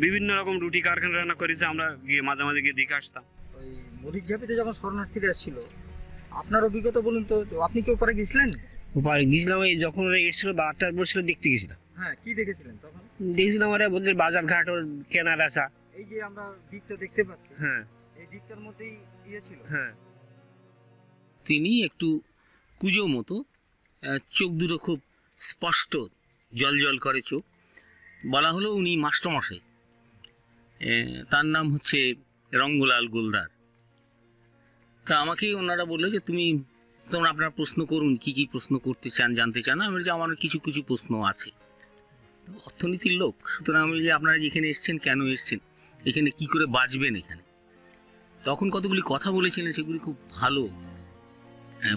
বিভিন্ন রকম রুটি কারখানা করেছে। আমরা গিয়ে মাঝে মাঝে গিয়ে দেখে আসতাম। ওই মরিচঝাঁপিতে যখন শরণার্থীরা ছিল, আপনার অভিজ্ঞতা বলুন তো, আপনি কি ওপারে গেছিলেন? ওপারে গিয়েছিলাম, এই যখন ওরা এসেছিল বা 8টার পর ছিল, দেখতে গেছিলাম। হ্যাঁ, কি দেখেছিলেন তখন? দেখছিলাম ওরা ওদের বাজার ঘাট, ওর কেনা বেচা। এই যে আমরা দ্বীপটা দেখতে পাচ্ছি, হ্যাঁ, এই দ্বীপটার মধ্যেই ইয়ে ছিল। হ্যাঁ, তিনি একটু কুজো মতো, চোখ দুটো খুব স্পষ্ট, জল জল করে চোখ। বলা হলো উনি মাস্টারমশাই। তার নাম হচ্ছে রঙ্গলাল গোলদার। তা আমাকে ওনারা বললো যে তোমরা আপনার প্রশ্ন করুন, কি কি প্রশ্ন করতে চান, জানতে চান। আমি বলি যে আমার কিছু কিছু প্রশ্ন আছে। অর্থনীতির লোক, সুতরাং আমি যে আপনারা যেখানে এসছেন, কেন এসছেন, এখানে কি করে বাঁচবেন এখানে। তখন কতগুলি কথা বলেছিলেন, সেগুলি খুব ভালো।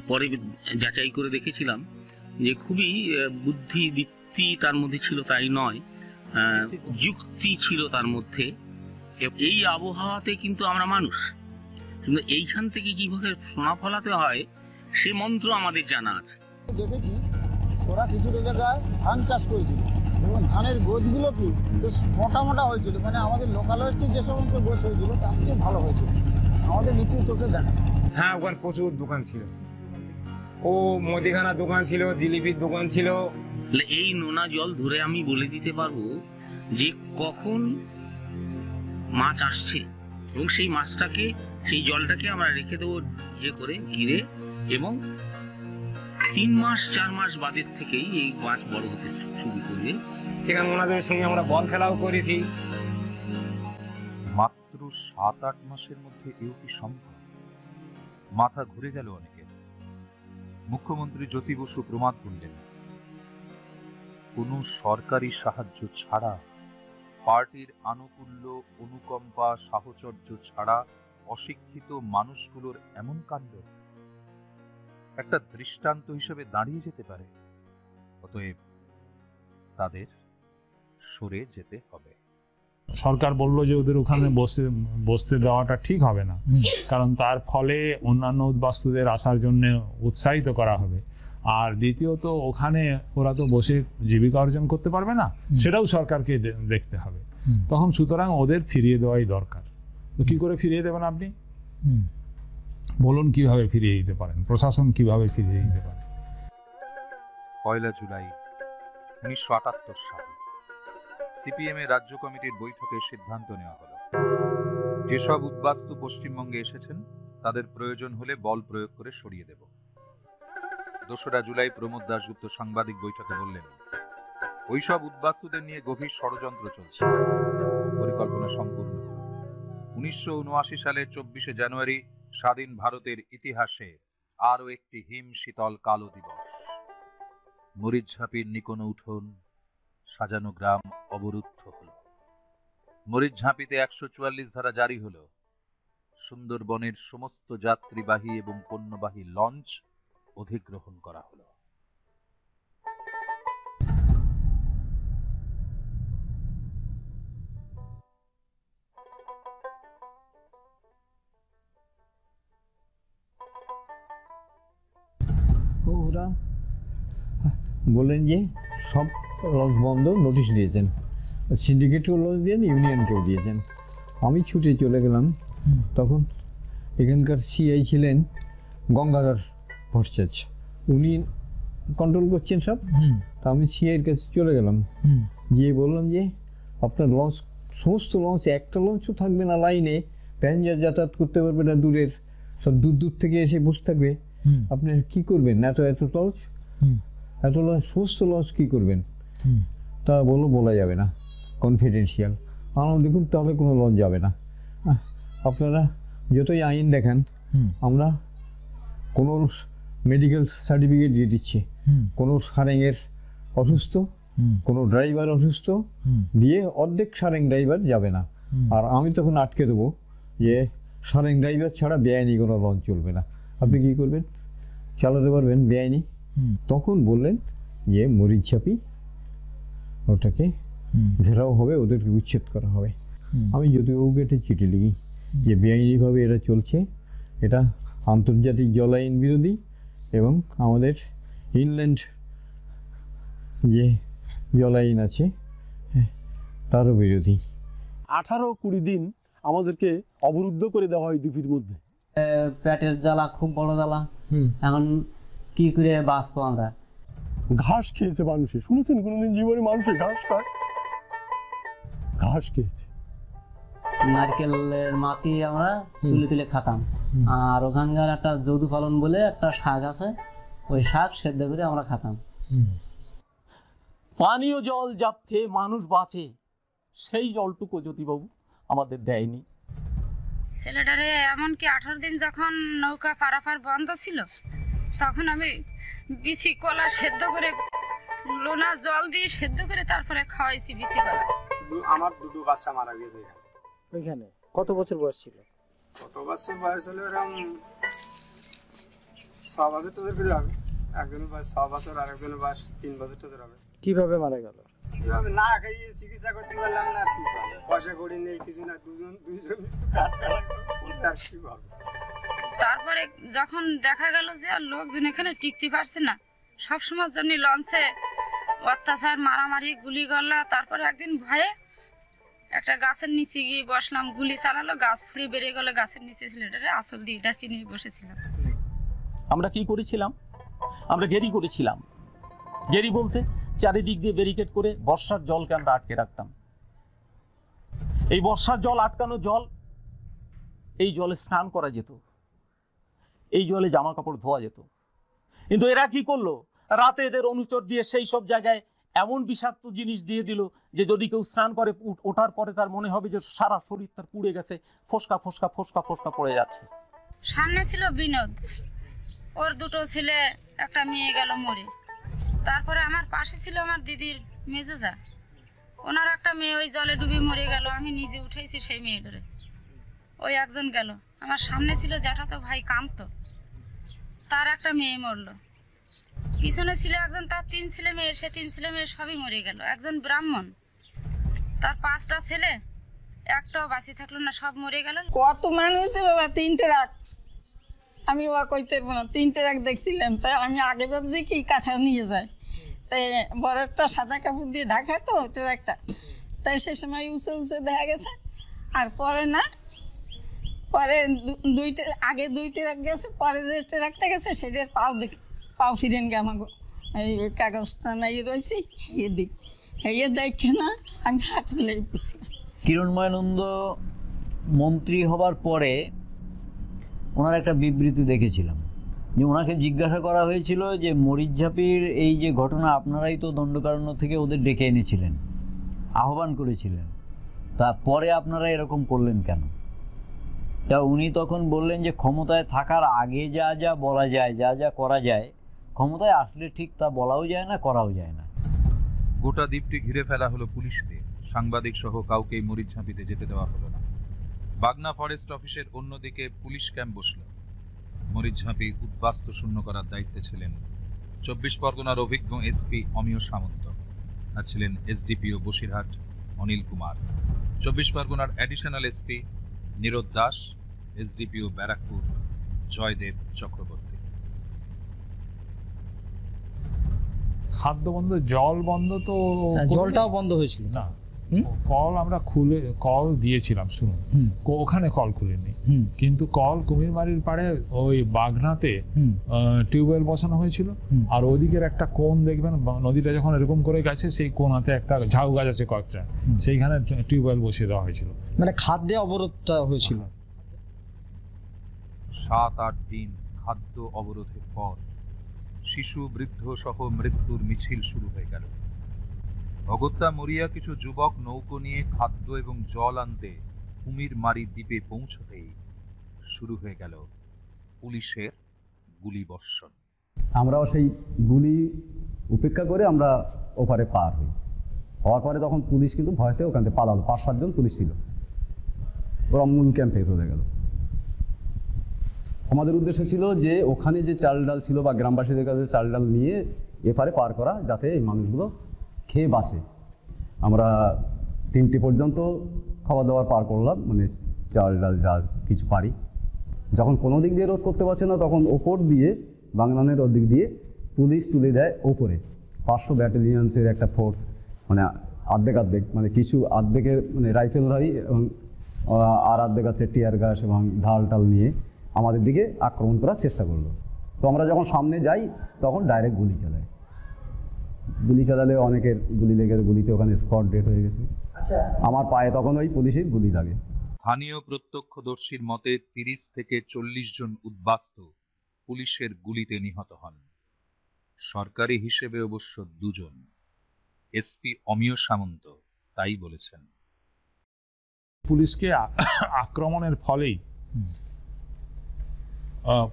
পরে যাচাই করে দেখেছিলাম যে খুবই বুদ্ধি দীপ্তি তার মধ্যে ছিল, তাই নয়, যুক্তি ছিল তার মধ্যে। এই আবহাওয়াতে কিন্তু আমরা মানুষ, কিন্তু এইখান থেকে কিভাবে সোনা ফলাতে হয় সে মন্ত্র আমাদের জানা আছে। দেখেছি ওরা কিছুটা জায়গায় ধান চাষ করেছিল এবং ধানের গোছগুলো কি বেশ মোটা মোটা হয়েছিল, মানে আমাদের লোকাল হচ্ছে যে সমস্ত গোছ হয়েছিল তার চেয়ে ভালো হয়েছিল, আমাদের নিচে চোখে দেখা। হ্যাঁ, ওখানে প্রচুর দোকান ছিল। ও মুদিখানা দোকান ছিল, জিলিপির দোকান ছিল। এই নোনা জল ধরে আমি বলে দিতে পারবো যে কখন মাছ আসছে, এবং সেই মাছটাকে, সেই জলটাকে আমরা রেখে দেবো ইয়ে করে ঘিরে, এবং 3 মাস 4 মাস বাদের থেকেই এই মাছ বড় হতে শুরু করবে। সেখানে ওনাদের সঙ্গে আমরা বল খেলাও করেছি। মাত্র 7-8 মাসের মধ্যে এও কি সম্ভব? মাথা ঘুরে গেল অনেকে। মুখ্যমন্ত্রী জ্যোতি বসু প্রমাদ করলেন, কোন সরকারি সাহায্য ছাড়া, পার্টির আনুকূল্য, অনুকম্পা, সাহচর্য ছাড়া অশিক্ষিত মানুষগুলোর এমন কাণ্ড একটা দৃষ্টান্ত হিসেবে দাঁড়িয়ে যেতে পারে। অতএব তাদের সরে যেতে হবে। সরকার বলল যে ওদের ওখানে বসতে দেওয়াটা ঠিক হবে না, কারণ তার ফলে অন্যান্য উদ্বাস্তুদের আসার জন্য উৎসাহিত করা হবে। আর দ্বিতীয়ত ওখানে ওরা তো বসে জীবিকা অর্জন করতে পারবে না, সেটাও সরকারকে দেখতে হবে। তখন সুতরাং ওদের ফিরিয়ে দেওয়াই দরকার। তো কি করে ফিরিয়ে দেবেন আপনি বলুন? কিভাবে ফিরিয়ে দিতে পারেন? প্রশাসন কিভাবে ফিরিয়ে দিতে পারে? 1 জুলাই 1978 সালে সিপিএম এর রাজ্য কমিটির বৈঠকে সিদ্ধান্ত নেওয়া হলো, যেসব উদ্বাস্তু পশ্চিমবঙ্গে এসেছেন তাদের প্রয়োজন হলে বল প্রয়োগ করে সরিয়ে দেব। 2রা জুলাই প্রমোদ দাশগুপ্ত সাংবাদিক বৈঠকে বললেন, ওইসব উদ্বাস্তুদের নিয়ে গভীর ষড়যন্ত্র চলছে, পরিকল্পনা সম্পূর্ণ। 1979 সালের 24শে জানুয়ারি স্বাধীন ভারতের ইতিহাসে আরো একটি হিম শীতল কালো দিবস। মরিচঝাপির নিকোনো উঠোন, সাজানো গ্রাম অবরুদ্ধ হল। মরিচঝাপিতে 144 ধারা জারি হল। সুন্দরবনের সমস্ত যাত্রীবাহী এবং পণ্যবাহী লঞ্চ অধিগ্রহণ করা হলো। ওরা বললেন যে সব লঞ্চ বন্ধ, নোটিশ দিয়েছেন, সিন্ডিকেটকেও লঞ্চ দিয়েছেন, ইউনিয়নকেও দিয়েছেন। আমি ছুটে চলে গেলাম। তখন এখানকার সিআই ছিলেন গঙ্গাধর ভট্টাচার্য, উনি কন্ট্রোল করছেন সব। তা আমি সিআইয়ের কাছে চলে গেলাম, গিয়ে বললাম যে আপনার লঞ্চ, সমস্ত লঞ্চ, একটা লঞ্চও থাকবে না লাইনে, প্যাসেঞ্জার যাতায়াত করতে পারবে না, দূরের সব দূর দূর থেকে এসে বসে থাকবে। আপনি কি করবেন? এত লঞ্চ, এত লঞ্চ, সমস্ত লঞ্চ কি করবেন? তা বলা যাবে না, কনফিডেন্সিয়াল। আমার দেখুন তাহলে কোনো লঞ্চ যাবে না। আপনারা যতই আইন দেখান, আমরা কোনো মেডিকেল সার্টিফিকেট দিয়ে দিচ্ছি, কোনো সারেংয়ের অসুস্থ, কোনো ড্রাইভার অসুস্থ দিয়ে অর্ধেক সারেং ড্রাইভার যাবে না। আর আমি তখন আটকে দেবো যে সারেং ড্রাইভার ছাড়া বেআইনি কোনো লঞ্চ চলবে না। আপনি কি করবেন? চালাতে পারবেন বেআইনি? তখন বললেন যে মরিচঝাপি ওটাকে ঘেরাও হবে, ওদেরকে উচ্ছেদ করা হবে। আমি যদিও গেটে চিঠি লিখি যে বেআইনিভাবে এরা চলছে, এটা আন্তর্জাতিক জল আইন বিরোধী এবং আমাদের ইনল্যান্ড যে জল আইন আছে তারও বিরোধী। 18-20 দিন আমাদেরকে অবরুদ্ধ করে দেওয়া হয় দ্বীপের মধ্যে। পেটের জ্বালা, খুব বড় জ্বালা। এখন কি করে বাঁচবো আমরা? ঘাস খেয়েছে মানুষে, শুনেছেন কোনোদিন জীবনে মানুষে ঘাস খায়? ঘাস খেয়েছে। নারকেলের মাটি আমরা তুলে তুলে খাতাম। আর ওখানকার একটা যদু পালন বলে একটা শাক আছে, ওই শাক সেদ্ধ করে আমরা খাতাম। পানীয় জল যা খেয়ে মানুষ বাঁচে, সেই জলটুকু জ্যোতিবাবু আমাদের দেয়নি। ছেলেটারে এমনকি 18 দিন যখন নৌকা পারাপার বন্ধ ছিল, তখন আমি বিসি কলা সেদ্ধ করে, লোনা জল দিয়ে সেদ্ধ করে তারপরে খাওয়াইছি বিসি কলা। আমার দুটো বাচ্চা মারা গেছে ওইখানে। কত বছর বয়স ছিল? কত বছর বয়স হলো? এরকম 6 বছর টজের করে হবে। একজনের বয়স 6 বছর, আর একজনের বয়স 3 বছর টজের হবে। কিভাবে মারা গেল? কিভাবে? না খাইয়ে চিকিৎসা করতে পারলাম না। আর কি হবে? পয়সা কড়ি নেই, কিছু না, দুজন তারপরে যখন দেখা গেল যে আর লোকজন এখানে টিকতে পারছে না, সবসময় যেমনি লঞ্চে অত্যাচার, মারামারি, গুলি গল্লা, তারপরে একদিন ভয়ে একটা গাছের নিচে গিয়ে বসলাম, গুলি চালালো, গাছ ফুড়ে বেরিয়ে গেল, গাছের নিচে ছেলেটারে আসল দিয়ে ডাকি নিয়ে বসেছিলাম। আমরা কি করেছিলাম? আমরা গেরি করেছিলাম। গেরি বলতে চারিদিক দিয়ে ব্যারিকেড করে বর্ষার জলকে আমরা আটকে রাখতাম। এই বর্ষার জল, আটকানো জল, এই জলে স্নান করা যেত, এই জলে জামা কাপড় ধোয়া যেত। কিন্তু এরা কি করলো? রাতে এদের অনুচর দিয়ে সেই সব জায়গায় এমন বিষাক্ত জিনিস দিয়ে দিল যে যদি কেউ স্নান করে, ওঠার পরে তার মনে হবে যে সারা শরীর তার পুড়ে গেছে, ফোসকা ফোসকা ফোসকা ফোসকা পড়ে যাচ্ছে। সামনে ছিল বিনোদ, ওর দুটো ছেলে, একটা মেয়ে গেল মরে। তারপরে আমার পাশে ছিল আমার দিদির মেজেজা, ওনার একটা মেয়ে ওই জলে ডুবে মরে গেল। আমি নিজে উঠেছি সেই মেয়েটারে, ওই একজন গেল। আমার সামনে ছিল জ্যাঠাতো ভাই কান্ত, তার একটা মেয়ে মরলো। পিছনে ছিল একজন, তার 3 ছেলে মেয়ে, সে 3 ছেলে মেয়ে সবই মরে গেল। একজন ব্রাহ্মণ, তার 5টা ছেলে, একটাও বাঁচি থাকলো না, সব মরে গেল। কত মানুষ বাবা, 3টে রাত, আমি ও কইতে পারবো না, 3টে রাত দেখছিলাম। তাই আমি আগে ভাবছি কি কাঠা নিয়ে যায়, তাই বড় একটা সাদা কাপড় দিয়ে ঢাকায় তো ট্রাকটা, তাই সে সময় উঁচু উঁচু দেখা গেছে। আর পরে না, পরে আগে 2 ট্রাক গেছে, পরে যে ট্রাকটা গেছে সেটার পাও ফিরেন গে আমাকে, এই কাগজটা নাই রয়েছি এদিক, এই দেখে না আমি হাত ফেলে পড়ছিলাম। কিরণময়ানন্দ মন্ত্রী হবার পরে ওনার একটা বিবৃতি দেখেছিলাম যে ওনাকে জিজ্ঞাসা করা হয়েছিল যে মরিচঝাপির এই যে ঘটনা, আপনারাই তো দণ্ডকারণ্য থেকে ওদের ডেকে এনেছিলেন, আহ্বান করেছিলেন, তারপরে আপনারা এরকম করলেন কেন? তা উনি তখন বললেন যে ক্ষমতায় থাকার আগে যা যা বলা যায়, যা যা করা যায়, ক্ষমতায় আসলে ঠিক তা বলাও যায় না, করাও যায় না। গোটা দ্বীপটি ঘিরে ফেলা হলো পুলিশ দিয়ে, সাংবাদিক সহ কাউকেই মরিচঝাঁপিতে যেতে দেওয়া হলো না। বাগনা ফরেস্ট অফিসের অন্যদিকে পুলিশ ক্যাম্প বসল। মরিচঝাঁপি উদ্বাস্তু শূন্য করার দায়িত্বে ছিলেন 24 পরগনার অভিজ্ঞ এসপি অমিয় সামন্ত, আর ছিলেন এসডিপিও বসিরহাট অনিল কুমার, 24 পরগনার additional SP Nirad Das, SDPO Barrackpore Joydev Chakraborty. খাদ্য বন্ধ, জল বন্ধ, তো জলটাও বন্ধ হয়েছিল না, কল আমরা খুলে কল দিয়েছিলাম, শুনুন, ওখানে কল খুলিনি, কিন্তু কল কুমিরমারির পাড়ে ওই বাগনাতে টিউবওয়েল বসানো হয়েছিল, আর ওদিকের একটা কোণ দেখবেন, নদীটা যখন এরকম করে গেছে সেই কোণাতে একটা ঝাউ গাছ আছে কয়েকটা, সেইখানে টিউবওয়েল বসিয়ে দেওয়া হয়েছিল। মানে খাদ্যে অবরোধটা হয়েছিল। 7-8 দিন খাদ্য অবরোধের পর শিশু বৃদ্ধ সহ মৃত্যুর মিছিল শুরু হয়ে গেল। অগত্যা মরিয়া কিছু যুবক নৌকো নিয়ে খাদ্য এবং জল আনতে কুমিরমারি দ্বীপে পৌঁছতেই শুরু হয়ে গেল পুলিশের গুলিবর্ষণ। আমরাও সেই গুলি উপেক্ষা করে আমরা ওপারে পার হই। হওয়ার পরে তখন পুলিশ কিন্তু ভয়তে ওখান থেকে পালালো, 5-7 জন পুলিশ ছিল, ওরা মূল ক্যাম্পে চলে গেল। আমাদের উদ্দেশ্য ছিল যে ওখানে যে চাল ডাল ছিল বা গ্রামবাসীদের কাছে চাল ডাল নিয়ে এপারে পার করা, যাতে এই মানুষগুলো খেয়ে বাঁচে। আমরা 3টে পর্যন্ত খাওয়া দাওয়ার পার করলাম, মানে চাল ডাল যা কিছু পারি। যখন কোনো দিক দিয়ে রোধ করতে পারছে না, তখন ওপর দিয়ে বাংলানের ওদিক দিয়ে পুলিশ তুলে দেয় ওপরে। 500 ব্যাটালিয়ন্সের একটা ফোর্স, মানে অর্ধেক মানে কিছু অর্ধেকের মানে রাইফেলধারী এবং আর অর্ধেক আছে টিয়ার গ্যাস এবং ঢাল টাল নিয়ে আমাদের দিকে আক্রমণ করার চেষ্টা করলো। তো আমরা যখন সামনে যাই তখন ডাইরেক্ট গুলি চালায়। গুলি চালালে অনেকের গুলি লেগে গুলিতে ওখানে স্পট ডেট হয়ে গেছে। আমার পায়ে তখন ওই পুলিশের গুলি লাগে। স্থানীয় প্রত্যক্ষদর্শীর মতে 30 থেকে 40 জন উদ্বাস্তু পুলিশের গুলিতে নিহত হন। সরকারি হিসেবে অবশ্য 2 জন। এসপি অমিয় সামন্ত তাই বলেছেন। পুলিশকে আক্রমণের ফলেই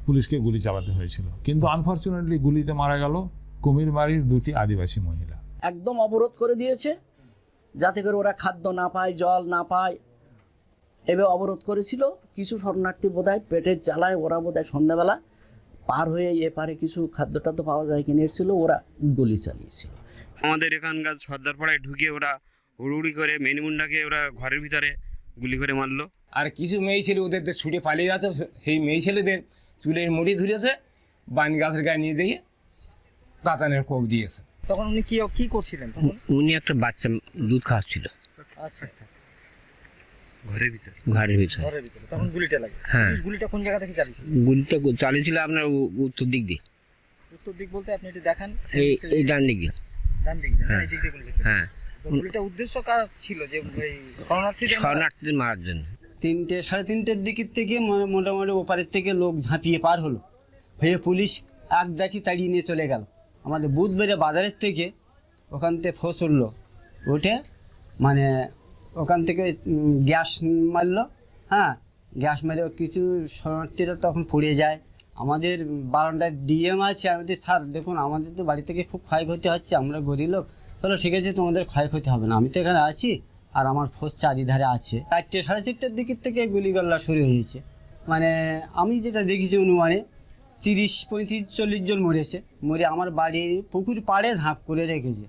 পুলিশকে গুলি চালাতে হয়েছিল, কিন্তু আনফরচুনেটলি গুলিতে মারা গেল কুমিরমারির 2টি আদিবাসী মহিলা। একদম অবরোধ করে দিয়েছে যাতে করে ওরা খাদ্য না পায়, জল না পায়, এভাবে অবরোধ করেছিল। কিছু শরণার্থী বোধহয় পেটের জ্বালায় ওরা বোধহয় সন্ধ্যাবেলা পার হয়ে এপারে কিছু খাদ্য টাদ্য পাওয়া যায় কিনে এসেছিল, ওরা গুলি চালিয়েছিল। আমাদের এখানকার সর্দারপাড়ায় ঢুকে ওরা হুড়ুড়ি করে মেনিমুন্ডাকে ওরা ঘরের ভিতরে গুলি করে মারলো। আর কিছু মেয়ে ছেলে ওদের ছুটে পালিয়ে যাচ্ছে, সেই মেয়ে ছেলেদের চুলের মুড়ি ধরেছে, বান গাছের গায়ে নিয়ে দিয়ে কাতানের কোপ দিয়েছে। তখন উনি কি করছিলেন? উনি একটা বাচ্চা দুধ খাওয়াচ্ছিল আচ্ছা, ঘরের ভিতরে। তখন গুলিটা লাগে। হ্যাঁ। গুলিটা কোন জায়গা থেকে চালিয়েছিল? গুলিটা চালিয়েছিল আপনার উত্তর দিক দিয়ে। উত্তর দিক বলতে আপনি এটা দেখান। এই ডান দিক দিয়ে। ডান দিক দিয়ে, এই দিক দিয়ে গুলি ছিল। হ্যাঁ। গুলিটা উদ্দেশ্য কার ছিল? যে এই শরণার্থীদের মারার জন্য। 3টে সাড়ে 3টের দিকের থেকে মোটামুটি ওপারের থেকে লোক ঝাঁপিয়ে পার হলো, হয়ে পুলিশ এক ডাকি তাড়িয়ে নিয়ে চলে গেল। আমাদের বুধবারে বাজারের থেকে ওখান থেকে ফোর্স উঠলো, উঠে মানে ওখান থেকে গ্যাস মারলো। হ্যাঁ, গ্যাস মেরে কিছু শরণার্থীরা তখন পড়ে যায়। আমাদের বারান্দায় ডিএম আছে, আমাদের স্যার দেখুন আমাদের তো বাড়ি থেকে খুব ক্ষয়ক্ষতি হচ্ছে, আমরা গরিব লোক, চলো ঠিক আছে তোমাদের ক্ষয়ক্ষতি হবে না, আমি তো এখানে আছি আর আমার ফোর্স চারিধারে আছে। 4টে সাড়ে 4টের দিকের থেকে গুলিগোল্লা শুরু হয়েছে। মানে আমি যেটা দেখেছি অনুমানে 30-35-40 জন মরেছে, মরে আমার বাড়ির পুকুর পাড়ে ঝাঁপ করে রেখেছে।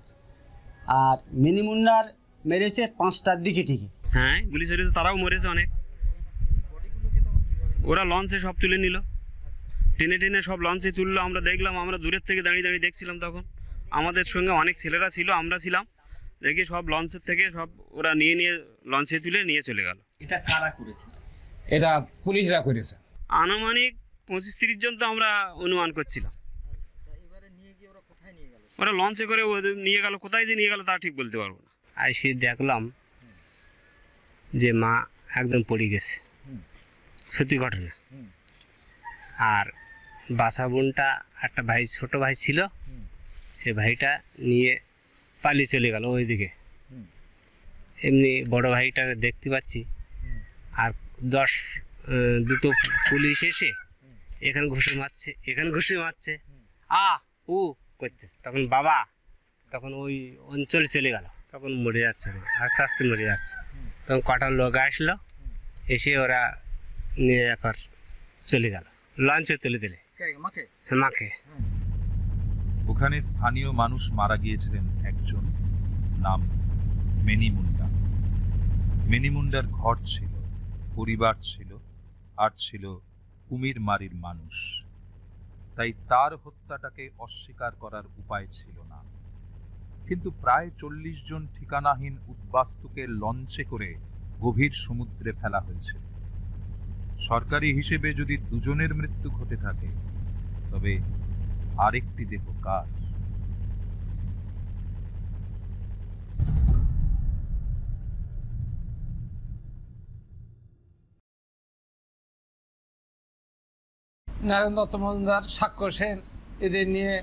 আর মিনিমুন্নার মেরেছে 5টার দিকে ঠিকই। হ্যাঁ, গুলি চলেছে, তারাও মরেছে অনেক। ওরা লঞ্চে সব তুলে নিল, টেনে টেনে সব লঞ্চে তুললো। আমরা দেখলাম, আমরা দূরের থেকে দাঁড়িয়ে দাঁড়িয়ে দেখছিলাম। তখন আমাদের সঙ্গে অনেক ছেলেরা ছিল, আমরা ছিলাম। দেখি সব লঞ্চের থেকে সব ওরা নিয়ে লঞ্চে তুলে নিয়ে চলে গেল। এটা কারা করেছে? এটা পুলিশরা করেছে। আনুমানিক 25-30 জন তো আমরা অনুমান করছিলাম। ওরা লঞ্চে করে নিয়ে গেল, কোথায় যে নিয়ে গেল তা ঠিক বলতে পারবো না। আইসি দেখলাম যে মা একদম পড়ে গেছে, সত্যি ঘটনা। আর বাসা বোনটা একটা ভাই, ছোট ভাই ছিল, সে ভাইটা নিয়ে পালিয়ে চলে গেল ওইদিকে। এমনি বড় ভাইটারে দেখতে পাচ্ছি, আর দুটো পুলিশ এসে এখানে ঘুষি মারছে, এখানে ঘুষি মারছে, ও করতেছে। তখন বাবা তখন ওই অঞ্চলে চলে গেল, তখন মরে যাচ্ছে, আস্তে আস্তে মরে যাচ্ছে। তখন কটা লোক আসলো, এসে ওরা নিয়ে একবার চলে গেল, লঞ্চে তুলে দিলে মাকে। ওখানে স্থানীয় মানুষ মারা গিয়েছিলেন একজন, নাম মেনি মুন্ডা। মেনি মুন্ডার ঘর ছিল, পরিবার ছিল, আর ছিল কুমিরমারির মানুষ। তাই তার হত্যাটাকে অস্বীকার করার উপায় ছিল না। কিন্তু প্রায় 40 জন ঠিকানাহীন উদ্বাস্তুকে লঞ্চে করে গভীর সমুদ্রে ফেলা হয়েছে। সরকারি হিসেবে যদি দুজনের মৃত্যু ঘটে থাকে, তবে আরেকটি দেহ কার? নারায়ণ দত্ত মজুমদার, সাক্ষ্য সেন, এদের নিয়ে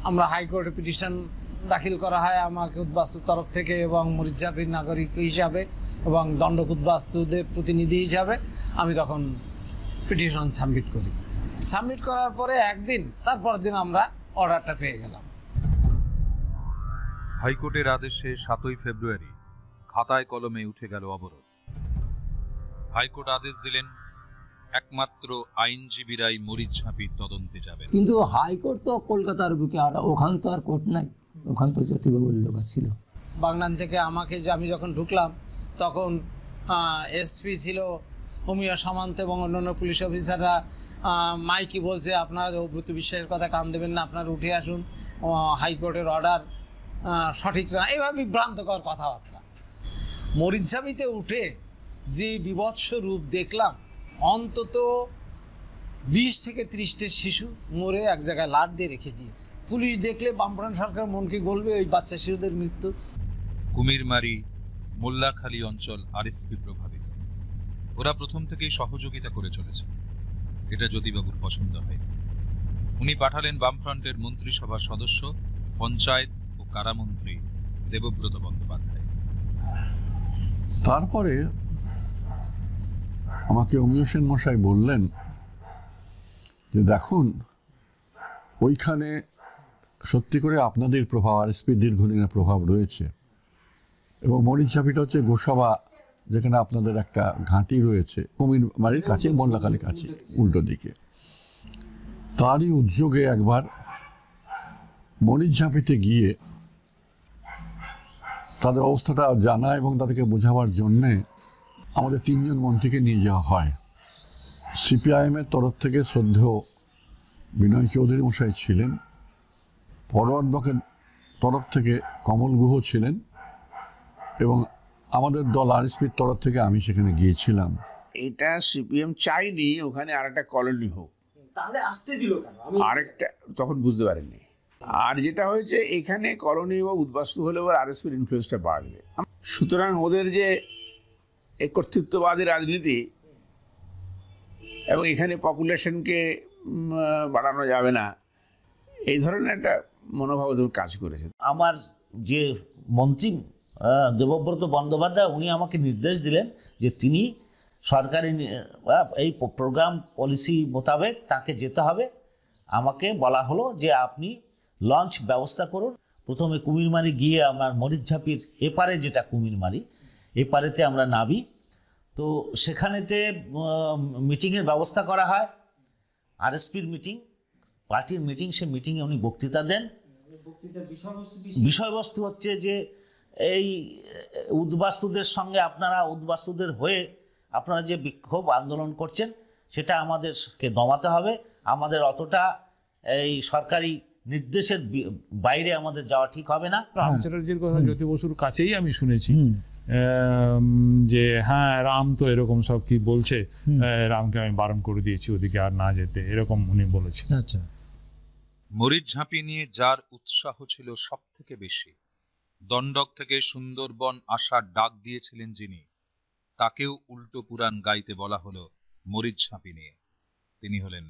আমরা হাইকোর্টে পিটিশন দাখিল করা হয় আমাকে উদ্বাস্তুর তরফ থেকে, এবং মরিচঝাপির নাগরিক হিসাবে এবং দণ্ডক উদ্বাস্তুদের প্রতিনিধি হিসাবে আমি তখন পিটিশন সাবমিট করি। সাবমিট করার পরে একদিন, তারপরের দিন আমরা অর্ডারটা পেয়ে গেলাম। হাইকোর্টের আদেশে 7ই ফেব্রুয়ারি খাতায় কলমে উঠে গেল অবরোধ। হাইকোর্ট আদেশ দিলেন একমাত্র আইনজীবীরাই মরিচঝাপির তদন্তে যাবেন। কিন্তু হাইকোর্ট তো কলকাতার বুকে, আর ওখান তো আর কোর্ট নাই, ওখান তো জ্যোতিবাবুর লোক ছিল। বাগনান থেকে আমি যখন ঢুকলাম তখন এসপি ছিল, অমিয় সামন্ত এবং অন্যান্য পুলিশ অফিসাররা মাইকি বলছে, আপনারা অব্রত বিশ্বাসের কথা কান দেবেন না, আপনারা উঠে আসুন, হাইকোর্টের অর্ডার সঠিক না, এইভাবে বিভ্রান্তকর কথাবার্তা। মরিচঝাপিতে উঠে যে বিভৎস রূপ দেখলাম, অন্তত 20 থেকে 30টা শিশু মরে এক জায়গায় লাট দিয়ে রেখে দিয়েছে। পুলিশ দেখলে বামফ্রন্ট সরকার মনকে গলবে ওই বাচ্চা শিশুদের মৃত্যু। কুমিরমারি, মোল্লাখালী অঞ্চল আরএসপি প্রভাবিত। ওরা প্রথম থেকেই সহযোগিতা করে চলেছে, এটা জ্যোতিবাবুর পছন্দ হয়। উনি পাঠালেন বামফ্রন্টের মন্ত্রিসভার সদস্য, পঞ্চায়েত ও কারামন্ত্রী দেবব্রত বন্দ্যোপাধ্যায়। তারপরে আমাকে অমিয় সেন মশাই বললেন যে দেখুন, ওইখানে সত্যি করে আপনাদের প্রভাব, আরএসপির দীর্ঘদিনের প্রভাব রয়েছে, এবং মরিচঝাপিটা হচ্ছে গোসাবা, যেখানে আপনাদের একটা ঘাঁটি রয়েছে কুমিরমারির কাছে, মোল্লাখালীর কাছে উল্টো দিকে। তারই উদ্যোগে একবার মরিচঝাপিতে গিয়ে তাদের অবস্থাটা জানা এবং তাদেরকে বোঝাবার জন্যে আমাদের 3 জন মন্ত্রীকে নিয়ে যাওয়া হয়। সিপিআইএমের তরফ থেকে শ্রদ্ধেয় বিনয় চৌধুরী মশাই ছিলেন, ফরওয়ার্ড ব্লকের তরফ থেকে কমল গুহ ছিলেন, এবং আমাদের দল আরএসপির তরফ থেকে আমি সেখানে গিয়েছিলাম। এটা সিপিএম চাইনি ওখানে আরেকটা কলোনি হোক, তাহলে আসতে দিল কেন? আরেকটা তখন বুঝতে পারেননি। আর যেটা হয়েছে, এখানে কলোনি বা উদ্বাস্তু হলে ওর আরএসপির ইনফ্লুয়েন্সটা বাড়বে। সুতরাং ওদের যে এই কর্তৃত্ববাদী রাজনীতি, এবং এখানে পপুলেশনকে বাড়ানো যাবে না, এই ধরনের একটা মনোভাব কাজ করেছে। আমার যে মন্ত্রী দেবব্রত বন্দ্যোপাধ্যায়, উনি আমাকে নির্দেশ দিলেন যে তিনি সরকারি এই প্রোগ্রাম পলিসি মোতাবেক তাকে যেতে হবে। আমাকে বলা হলো যে আপনি লঞ্চ ব্যবস্থা করুন। প্রথমে কুমিরমারি গিয়ে আমার মরিচঝাপির এপারে, যেটা কুমিরমারি, এপারেতে আমরা নামি। তো সেখানেতে মিটিংয়ের ব্যবস্থা করা হয়, আরএসপির মিটিং, পার্টির মিটিং। সে মিটিংয়ে উনি বক্তৃতা দেন। বিষয়বস্তু হচ্ছে যে এই উদ্বাস্তুদের সঙ্গে আপনারা, উদ্বাস্তুদের হয়ে আপনারা যে বিক্ষোভ আন্দোলন করছেন, সেটা আমাদেরকে দমাতে হবে। আমাদের অতটা এই সরকারি নির্দেশের বাইরে আমাদের যাওয়া ঠিক হবে না। রাম চ্যাটার্জির কথা জ্যোতি বসুর কাছেই আমি শুনেছি যে হ্যাঁ, রাম তো এরকম সব কি বলছে, রামকে আমি বারণ করে দিয়েছি ওদিকে আর না যেতে, এরকম উনি বলেছেন। আচ্ছা, মরিচঝাপি নিয়ে যার উৎসাহ ছিল সব থেকে বেশি, দণ্ডক থেকে সুন্দরবন আসার ডাক দিয়েছিলেন যিনি, তাকেও উল্টো পুরাণ গাইতে বলা হলো মরিচঝাপি নিয়ে। তিনি হলেন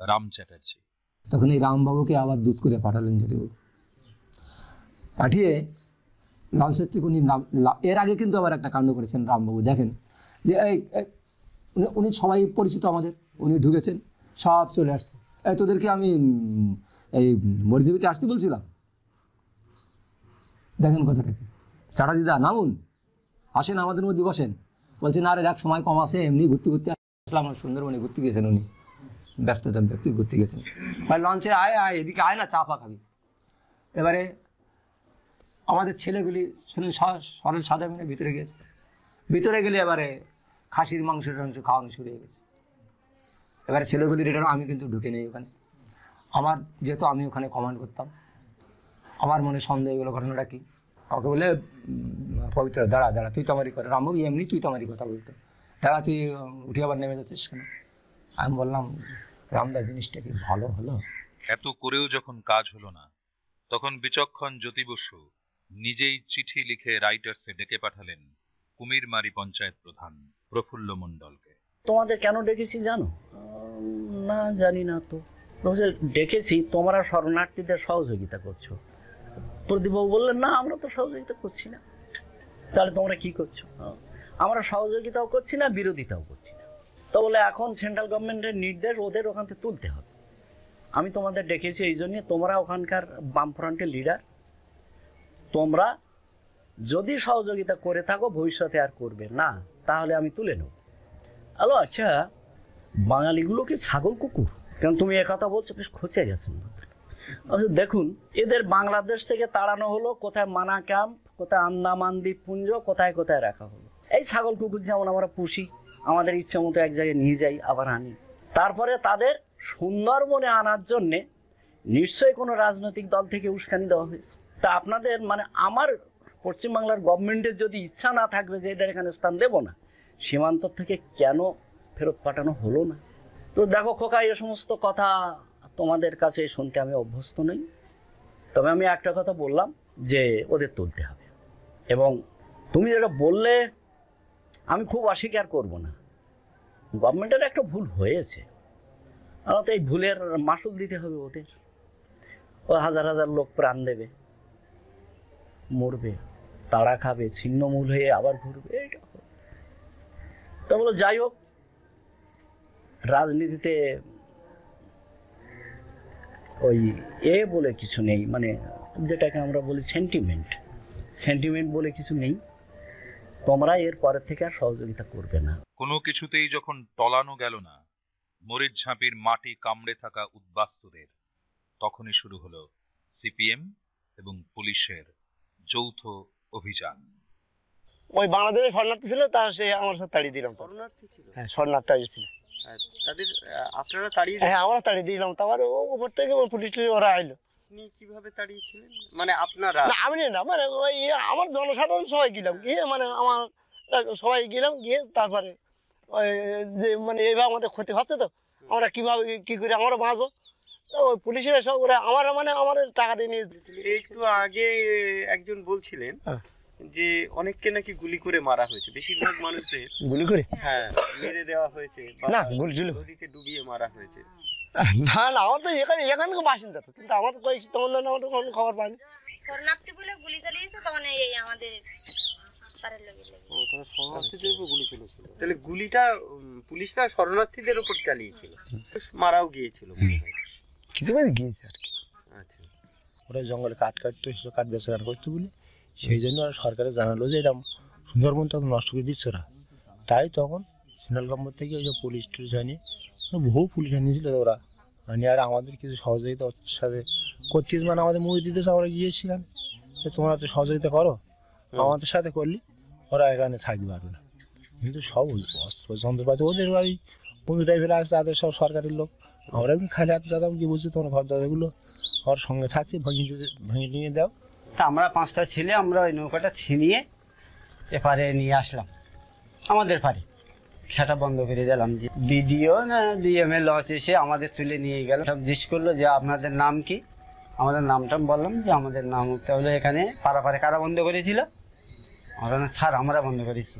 রাম চ্যাটার্জি। তখন এই রামবাবুকে আবার দূত করে পাঠালেন জ্যোতিবাবু, পাঠিয়ে লঞ্চের থেকে উনি এর আগে কিন্তু আবার একটা কাণ্ড করেছেন রামবাবু। দেখেন যে উনি সবাই পরিচিত আমাদের, উনি ঢুকেছেন, সব চলে আসছে। তোদেরকে আমি এই মরিজবিতে আসতে বলছিলাম, দেখেন কথাটাকে, চ্যাটার্জিদা নামুন, আসেন আমাদের মধ্যে বসেন। বলছে না রে দেখ সময় কম আছে, এমনি ঘুরতে ঘুরতে আসলাম। সুন্দরবনে ঘুরতে গেছেন উনি, ব্যস্ততা ব্যক্তি ঘুরতে গেছেন। ভাই লঞ্চে আয় আয়, এদিকে আয় না, চা পা খাবি। এবারে আমাদের ছেলেগুলি সরল সাদা মেনে ভিতরে গেছে। ভিতরে গেলে এবারে খাসির মাংস টাংস খাওয়ানো শুরু হয়ে গেছে। এবারে ছেলেগুলি রেটার, আমি কিন্তু ঢুকে নেই ওখানে। আমার যেহেতু আমি ওখানে কমান্ড করতাম, আমার মনে সন্দেহ হয়ে গেলো ঘটনাটা কি। আমাকে বলে পবিত্র দাঁড়া দাঁড়া, তুই তো আমারই কথা, রামবাবু এমনি তুই তো আমারই কথা বলতো, দাঁড়া তুই উঠে আবার নেমে যাচ্ছিস কেন? আমি বললাম রামদা জিনিসটা কি ভালো হলো? এত করেও যখন কাজ হলো না, তখন বিচক্ষণ জ্যোতি বসু নিজেই চিঠি লিখে রাইটার্সে ডেকে পাঠালেন কুমিরমারি পঞ্চায়েত প্রধান প্রফুল্ল মণ্ডলকে। তোমাদের কেন ডেকেছি জানো? না জানি না তো, ডেকেছি তোমরা শরণার্থীদের সহযোগিতা করছো। প্রদীপবাবু বললেন না আমরা তো সহযোগিতা করছি না। তাহলে তোমরা কি করছো? আমরা সহযোগিতাও করছি না, বিরোধিতাও করছি না। তো বলে এখন সেন্ট্রাল গভর্নমেন্টের নির্দেশ, ওদের ওখান থেকে তুলতে হবে। আমি তোমাদের ডেকেছি এই জন্যে, তোমরা ওখানকার বামফ্রন্টের লিডার, তোমরা যদি সহযোগিতা করে থাকো ভবিষ্যতে আর করবে না, তাহলে আমি তুলে নেব। হ্যালো, আচ্ছা বাঙালিগুলো কি ছাগল কুকুর? কারণ তুমি একথা বলছো, বেশ খচে গেছেন। আচ্ছা দেখুন, এদের বাংলাদেশ থেকে তাড়ানো হলো, কোথায় মানা ক্যাম্প, কোথায় আন্দামান দ্বীপপুঞ্জ, কোথায় কোথায় রাখা হলো। এই ছাগল কুকুর যেমন আমরা পুষি, আমাদের ইচ্ছে মতো এক জায়গায় নিয়ে যাই, আবার আনি। তারপরে তাদের সুন্দরবনে আনার জন্যে নিশ্চয়ই কোনো রাজনৈতিক দল থেকে উস্কানি দেওয়া হয়েছে। তা আপনাদের মানে আমার পশ্চিমবাংলার গভর্নমেন্টের যদি ইচ্ছা না থাকবে যে এদের এখানে স্থান দেব না, সীমান্ত থেকে কেন ফেরত পাঠানো হলো না? তো দেখো খোকা, এ সমস্ত কথা তোমাদের কাছে শুনতে আমি অভ্যস্ত নই। তবে আমি একটা কথা বললাম যে ওদের তুলতে হবে, এবং তুমি যেটা বললে আমি খুব অস্বীকার করব না, গভর্নমেন্টের একটা ভুল হয়েছে। আর তো এই ভুলের মাসুল দিতে হবে ওদের। ও হাজার হাজার লোক প্রাণ দেবে, মরবে, তাড়া খাবে, ছিন্নমূল হয়ে আবার ঘুরবে, এইটা তা বলো। যাই হোক, রাজনীতিতে ওই বলে কিছু নেই, মানে যেটাকে আমরা বলি সেন্টিমেন্ট বলে কিছু নেই। তোমরা এর পরের থেকে আর সহযোগিতা করবে না। কোনো কিছুতেই যখন টলানো গেল না মরিচঝাঁপির মাটি কামড়ে থাকা উদ্বাস্তুদের, তখনই শুরু হলো সিপিএম এবং পুলিশের যৌথ অভিযান। ওই বাংলাদেশের শরণার্থী ছিল, তার সে আমার সাথে তাড়িয়ে দিলাম। শরণার্থী ছিল? হ্যাঁ, শরণার্থী ছিল। তাদের আপনারা তাড়িয়ে? হ্যাঁ, আমরা তাড়িয়ে দিলাম। তারপরে ওপর থেকে পুলিশ ওরা আইলো। আপনি কিভাবে তাড়িয়েছিলেন? মানে আপনারা? না, আমি না, মানে ওই আমার জনসাধারণ সবাই গেলাম, গিয়ে মানে আমার সবাই গেলাম, গিয়ে তারপরে ওই যে মানে এইভাবে আমাদের ক্ষতি হচ্ছে, তো আমরা কিভাবে কি করে আমরা বাঁচবো। ওই পুলিশের সব ওরা আমাদের টাকা দিয়ে নিয়ে। একটু আগে একজন বলছিলেন যে অনেককে নাকি গুলি করে মারা হয়েছে, বেশিরভাগ মানুষদের গুলি করে, হ্যাঁ, মেরে দেওয়া হয়েছে, না গুলি নদীতে ডুবিয়ে মারা হয়েছে। না না, আমার তো এখানকার বাসিন্দা তো, কিন্তু আমার তো তোমাদের আমার তো কোনো খবর পাইনি। শরণার্থী বলে গুলি চালিয়েছে, তখন এই আমাদের পাড়ার লোকের লাগে। ও, তাহলে শরণার্থীদের উপর গুলি চলেছিল? তাহলে গুলিটা পুলিশরা শরণার্থীদের উপর চালিয়েছিল, মারাও গিয়েছিল কিছু কাজ গিয়েছে আর কি। আচ্ছা, ওরা জঙ্গলে কাঠ কাটতে এসেছিল, কাঠ বেচা করতে বলে, সেই জন্য ওরা সরকারে জানালো যে এরকম সুন্দরবন তখন নষ্ট করে দিচ্ছে ওরা। তাই তখন সেন্ট্রাল গভর্নমেন্ট থেকে ওই যে পুলিশ টুলিশ আনিয়ে, বহু পুলিশ আনিয়েছিল ওরা, আনিয়ে আর আমাদের কিছু সহযোগিতা ওর সাথে করছিস, মানে আমাদের মুভি দিতেছে। আমরা গিয়েছিলাম যে তোমরা তো সহযোগিতা করো, আমাদের সাথে করলি ওরা এখানে থাকতে পারবে না। কিন্তু সব অস্ত্র যন্ত্রপাতি ওদের বাড়ি বন্ধু টাইপের আছে, তাদের সব সরকারের লোক। আমরা এমনি খালি হাতে যেতাম, কি বলছি তোমার ঘর দাদাগুলো আমার সঙ্গে থাকছে, ভেঙে নিয়ে দাও। তা আমরা 5টা ছেলে আমরা ওই নৌকাটা ছিনিয়ে এপারে নিয়ে আসলাম, আমাদের পারে খেটা বন্ধ করে দিলাম। ডিডিও না ডিএমএ লস এসে আমাদের তুলে নিয়ে গেল, সব জিজ্ঞেস করলো যে আপনাদের নাম কি। আমাদের নামটা বললাম যে আমাদের নাম তাহলে এখানে পাড়াপাড়ে কারা বন্ধ করেছিল। আমরা না স্যার আমরা বন্ধ করেছি।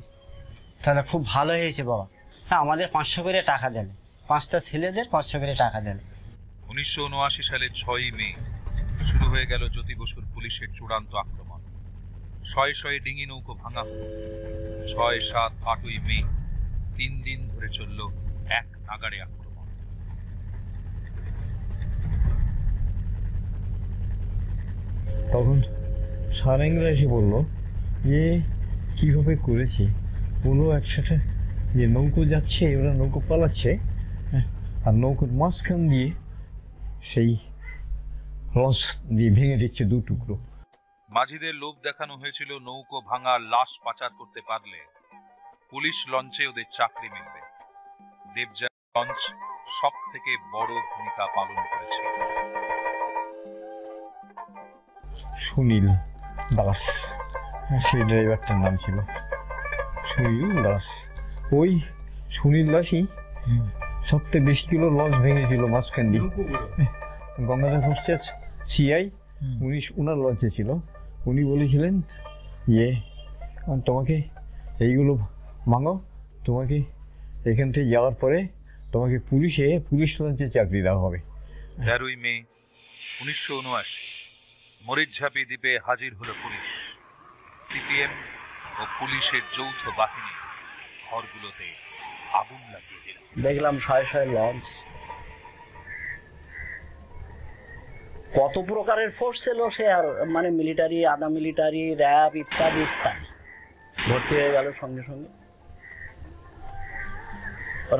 তাহলে খুব ভালো হয়েছে বাবা। হ্যাঁ, আমাদের 500 করে টাকা দেন, 5টা ছেলেদের 500 করে টাকা দেন। 1979 সালের 6ই মে শুরু হয়ে গেল জ্যোতি বসুর পুলিশের চূড়ান্ত আক্রমণ। শয়ে শয়ে ডিঙি নৌকো ভাঙা হল। 6, 7, 8ই মে 3 দিন ধরে চলল এক নাগাড়ে আক্রমণ। তখন সারেংরা এসে বলল যে কীভাবে করেছে, বললো একসাথে যে নৌকো যাচ্ছে, ওরা নৌকো পালাচ্ছে, আর নৌকোর মাঝখান দিয়ে সেই লঞ্চ দিয়ে ভেঙে দিচ্ছে 2 টুকরো। মাঝিদের লোভ দেখানো হয়েছিল নৌকো ভাঙা লাশ পাচার করতে পারলে পুলিশ লঞ্চে ওদের চাকরি মিলবে। দেবজা লঞ্চ সব থেকে বড় ভূমিকা পালন করেছে। সুনীল দাস, সেই ড্রাইভারটার নাম ছিল সুনীল দাস। ওই সুনীল দাসই সবথেকে বেশিগুলো লঞ্চ ভেঙেছিল মাঝখান দিয়ে। গঙ্গাধর হোস্টেল সিআই, উনি ওনার লঞ্চে ছিল। উনি বলেছিলেন যে তোমাকে এইগুলো ভাঙো, তোমাকে এখান থেকে যাওয়ার পরে তোমাকে পুলিশ লঞ্চে চাকরি দেওয়া হবে। 13ই মে 1979 মরিচঝাপি দ্বীপে হাজির হলো পুলিশ। সিপিএম ও পুলিশের যৌথ বাহিনী ঘরগুলোতে আগুন লাগিয়ে দিল। দেখলাম শয়ে শয়ে লঞ্চ, কত প্রকারের ফোর্স ছিল সে আর মানে মিলিটারি, আধা মিলিটারি, র্যাব ইত্যাদি ইত্যাদি ভর্তি হয়ে গেল সঙ্গে সঙ্গে।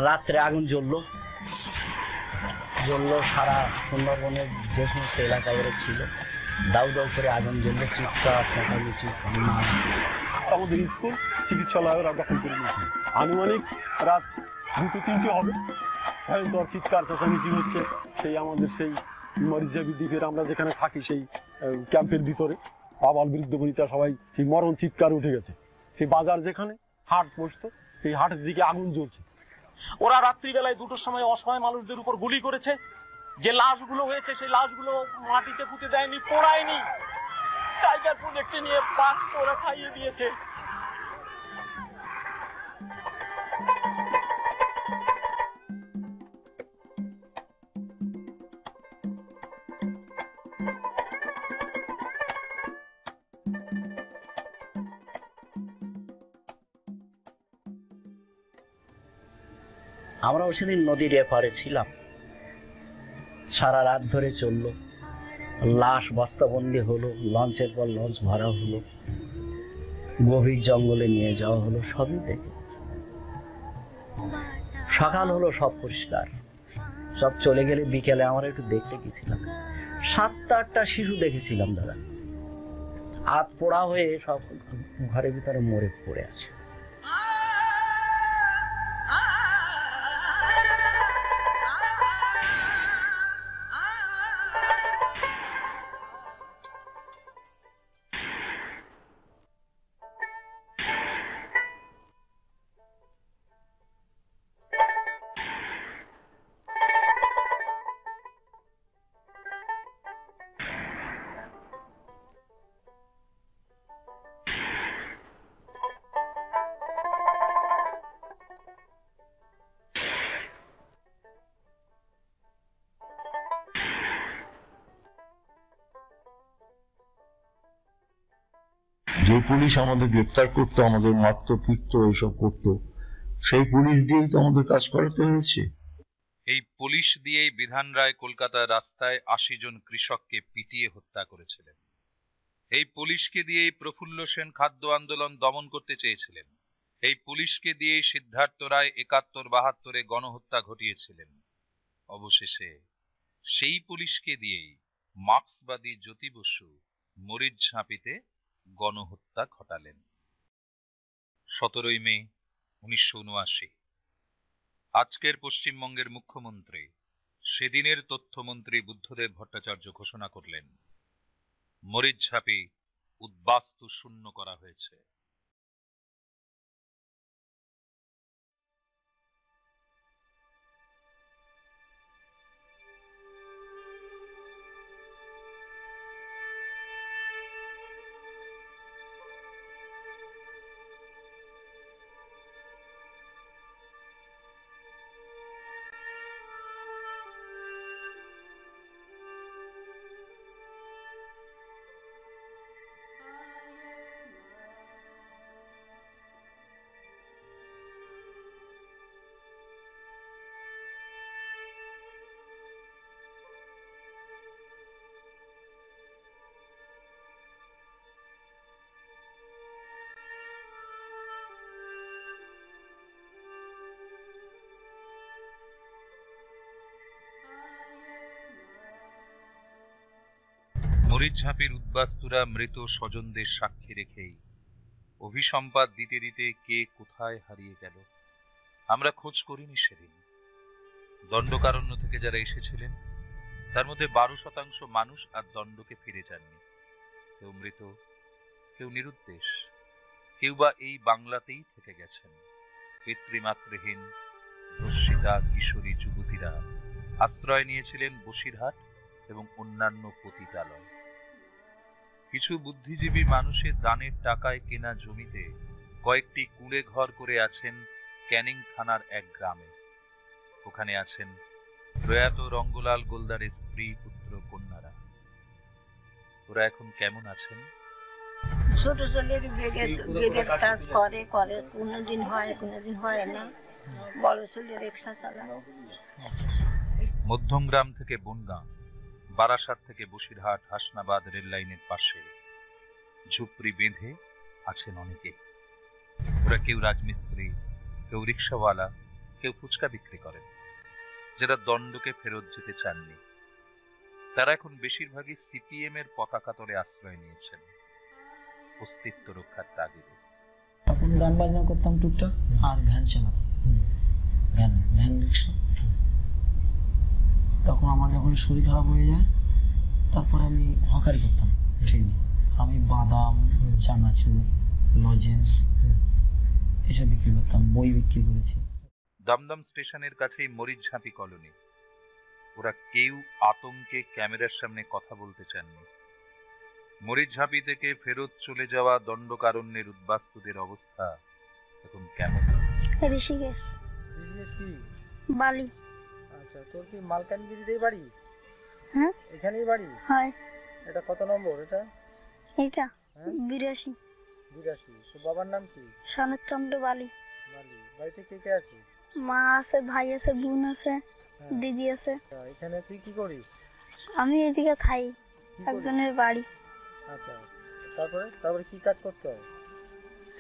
রাত্রে আগুন জ্বললো সারা সুন্দরবনের যে সমস্ত এলাকায় ওরা ছিল, দাউ দাউ করে আগুন জ্বললো, চিৎকার চেঁচামেচি। আমাদের স্কুল চিকিৎসালয় ওরা দখল করে নিয়েছে। আনুমানিক রাত 2-3টে হবে, ভয়ঙ্কর চিৎকার চেঁচামেচি হচ্ছে। সেই আমাদের সেই মরিচঝাপি দ্বীপের আমরা যেখানে থাকি সেই ক্যাম্পের ভিতরে আবাল বৃদ্ধ বনিতা সবাই সেই মরণ চিৎকার উঠে গেছে। সেই বাজার যেখানে হাট বসতো, সেই হাটের দিকে আগুন জ্বলছে। ওরা রাত্রিবেলায় 2টোর সময় অসহায় মানুষদের উপর গুলি করেছে। যে লাশগুলো হয়েছে সেই লাশগুলো মাটিতে পুঁতে দেয়নি, পোড়ায়নি। টাইগার প্রজেক্টে নিয়ে বাঘকে ওরা খাইয়ে দিয়েছে। আমরাও সেদিন নদীর এপারে ছিলাম, সারা রাত ধরে চললো, লাশ বস্তাবন্দি হলো, লঞ্চের পর লঞ্চ ভরা হলো, গভীর জঙ্গলে নিয়ে যাওয়া হলো, সবই দেখে। সকাল হলো, সব পরিষ্কার, সব চলে গেলে বিকেলে আমরা একটু দেখতে গেছিলাম। 7-8টা শিশু দেখেছিলাম দাদা, হাত পোড়া হয়ে সব ঘরের ভিতরে মরে পড়ে আছে। যে পুলিশ আমাদের গ্রেপ্তার করতো, আমাদের মারতো পিটতো, এইসব করতো, সেই পুলিশ দিয়েই তো আমাদের কাজ করাতে হয়েছে। এই পুলিশ দিয়েই বিধান রায় কলকাতার রাস্তায় 80 জন কৃষককে পিটিয়ে হত্যা করেছিলেন। এই পুলিশকে দিয়েই প্রফুল্ল সেন খাদ্য আন্দোলন দমন করতে চেয়েছিলেন। এই পুলিশকে দিয়েই সিদ্ধার্থ রায় 71-72-এ গণহত্যা ঘটিয়েছিলেন। অবশেষে সেই পুলিশকে দিয়েই মার্ক্সবাদী জ্যোতি বসু মরিচঝাঁপিতে গণহত্যা ঘটালেন। 17ই মে 1979 আজকের পশ্চিমবঙ্গের মুখ্যমন্ত্রী, সেদিনের তথ্যমন্ত্রী বুদ্ধদেব ভট্টাচার্য ঘোষণা করলেন, মরিচঝাঁপি উদ্বাস্তু শূন্য করা হয়েছে। মরিচঝাঁপির উদ্বাস্তুরা মৃত স্বজনদের সাক্ষী রেখেই অভিসম্পাদ দিতে দিতে কে কোথায় হারিয়ে গেল আমরা খোঁজ করিনি সেদিন। দণ্ডকারণ্য থেকে যারা এসেছিলেন তার মধ্যে 12% মানুষ আর দণ্ডকে ফিরে যাননি। কেউ মৃত, কেউ নিরুদ্দেশ, কেউ বা এই বাংলাতেই থেকে গেছেন। পিতৃমাতৃহীন ধর্ষিতা কিশোরী যুবতীরা আশ্রয় নিয়েছিলেন বসিরহাট এবং অন্যান্য পতিতালয়। কিছু বুদ্ধিজীবী মানুষের দানের টাকায় কেনা জমিতে কয়েকটি কুঁড়ে ঘর করে আছেন ক্যানিং থানার এক গ্রামে। ওখানে আছেন প্রয়াত রঙ্গলাল গোলদারের স্ত্রী, পুত্র, কন্যারা। ওরা এখন কেমন আছেন? ছোট ছেলের বেগের কাজ করে কোনোদিন হয় কোনোদিন হয় না। বড় ছেলে রিক্সা চালায়। মধ্যমগ্রাম থেকে বনগাঁ, বারাসাত থেকে বসিরহাট, হাসনাবাদ রেল লাইনের পাশে ঝুপড়ি বেঁধে আছেন অনেকে। ওরা কেউ রাজমিস্ত্রি, কেউ রিক্সাওয়ালা, কেউ ফুচকা বিক্রি করেন, যারা দণ্ডকে ফেরত যেতে চাননি। তারা এখন বেশিরভাগই সিপিএম এর পতাকা তলে আশ্রয় নিয়েছেন অস্তিত্ব রক্ষার তাগিদে। তখন গান বাজনা করতাম টুকটাক, আর ভ্যান চালাতাম, ভ্যান রিক্সা। তখন আমার যখন শরীর খারাপ হয়ে যায়, তারপরে আমি হকারি করতাম ট্রেনে। আমি বাদাম, চানাচুর, লজেন্স এসব বিক্রি করতাম, বই বিক্রি করেছি। দমদম স্টেশনের কাছেই মরিচঝাঁপি কলোনি। ওরা কেউ আতঙ্কে ক্যামেরার সামনে কথা বলতে চাননি। মরিচঝাঁপি থেকে ফেরত চলে যাওয়া দণ্ডকারণ্যের উদ্বাস্তুদের অবস্থা এখন কেমন? ঋষিকেশ। ঋষিকেশ কি? বালি। আচ্ছা, তোর কি মালকানগিরিতেই বাড়ি? হ্যাঁ, এখানেই বাড়ি? হয়। এটা কত নম্বর এটা? এটা 82। 82। তো বাবার নাম কি? সনদচন্দ্র বালি। বালি। বাড়িতে কে কে আছে? মা আছে, ভাই আছে, বোন আছে, দিদি আছে। এখানে তুই কি করিস? আমি এদিকে থাই, একজনের বাড়ি। আচ্ছা, তারপরে কি কাজ করতে হয়?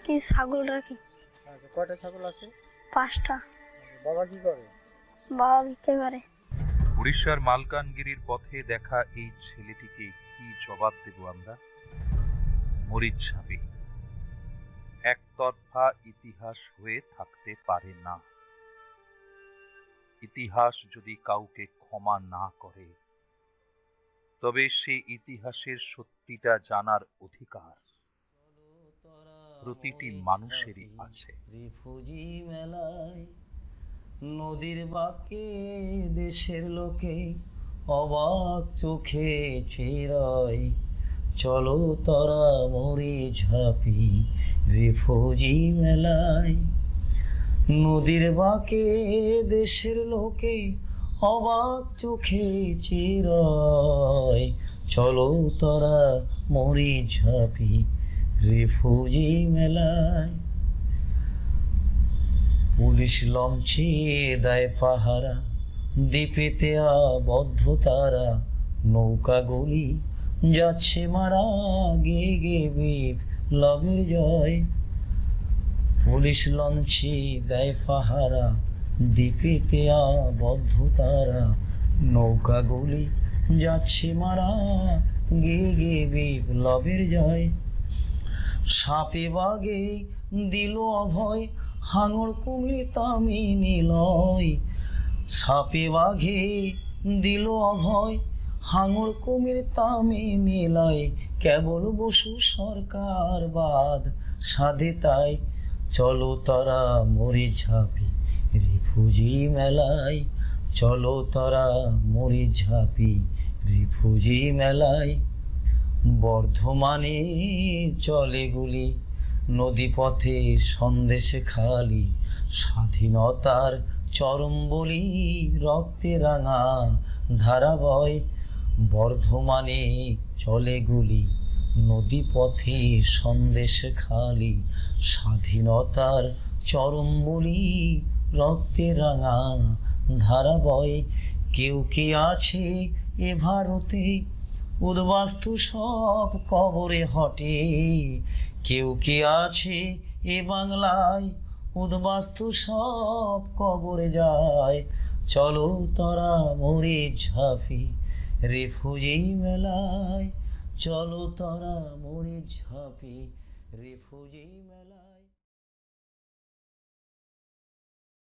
কি ছাগল রাখি। আচ্ছা, কয়টা ছাগল আছে? 5টা। বাবা কি করে? বাবা ভিক্ষা করে। উড়িষ্যার মালকানগিরির পথে দেখা এই ছেলেটিকে কি জবাব দেব আমরা? মরিচঝাঁপি একতরফা ইতিহাস হয়ে থাকতে পারে না। ইতিহাস যদি কাউকে ক্ষমা না করে, তবে সে ইতিহাসের সত্যিটা জানার অধিকার প্রতিটি মানুষেরই আছে। রিফুজি মেলায় নদীর বাঁকে দেশের লোকে অবাক চোখে চেয়ে চলো তোরা মরিচঝাঁপি রিফুজি মেলায়। নদীর বাঁকে দেশের লোকে অবাক চোখে চেয়ে চলো তোরা মরিচঝাঁপি রিফুজি মেলায়। পুলিশ লঞ্চে দেয় পাহারা, দ্বীপেতে আবদ্ধ তারা, নৌকা গুলি যাচ্ছে মারা, গে গে বিপ্লবের জয়। পুলিশ লঞ্চে দেয় পাহারা, দ্বীপেতে আবদ্ধ তারা, নৌকা গুলি যাচ্ছে মারা, গে গে বিপ্লবের জয়। সাপে বাগে দিল অভয়, হাঙর কুমির তামি নিলয়। সাপে বাঘে দিল অভয়, হাঙর কুমির তামি নিলয়। কেবল বসু সরকার বাদ সাধে তাই, চলো তারা মরিচঝাঁপি রিফুজি মেলায়। চলো তারা মরিচঝাঁপি রিফুজি মেলায়। বর্ধমানে চলে গুলি, নদীপথে সন্দেশে খালি, স্বাধীনতার চরম বলি, রক্তে রাঙা ধারা বয়। বর্ধমানে চলে গুলি, নদীপথে সন্দেশে খালি, স্বাধীনতার চরম বলি, রক্তে রাঙা ধারা বয়। কেউ কি আছে এ ভারতে উদ্বাস্তু সব কবরে হটে? কেউ কি আছে এ বাংলায় উদ্বাস্তু সব কবরে যায়? চলো তোরা মরিচঝাঁপি রিফুজি মেলায়। চলো তারা মরিচ ঝাঁপি রেফুজি মেলায়।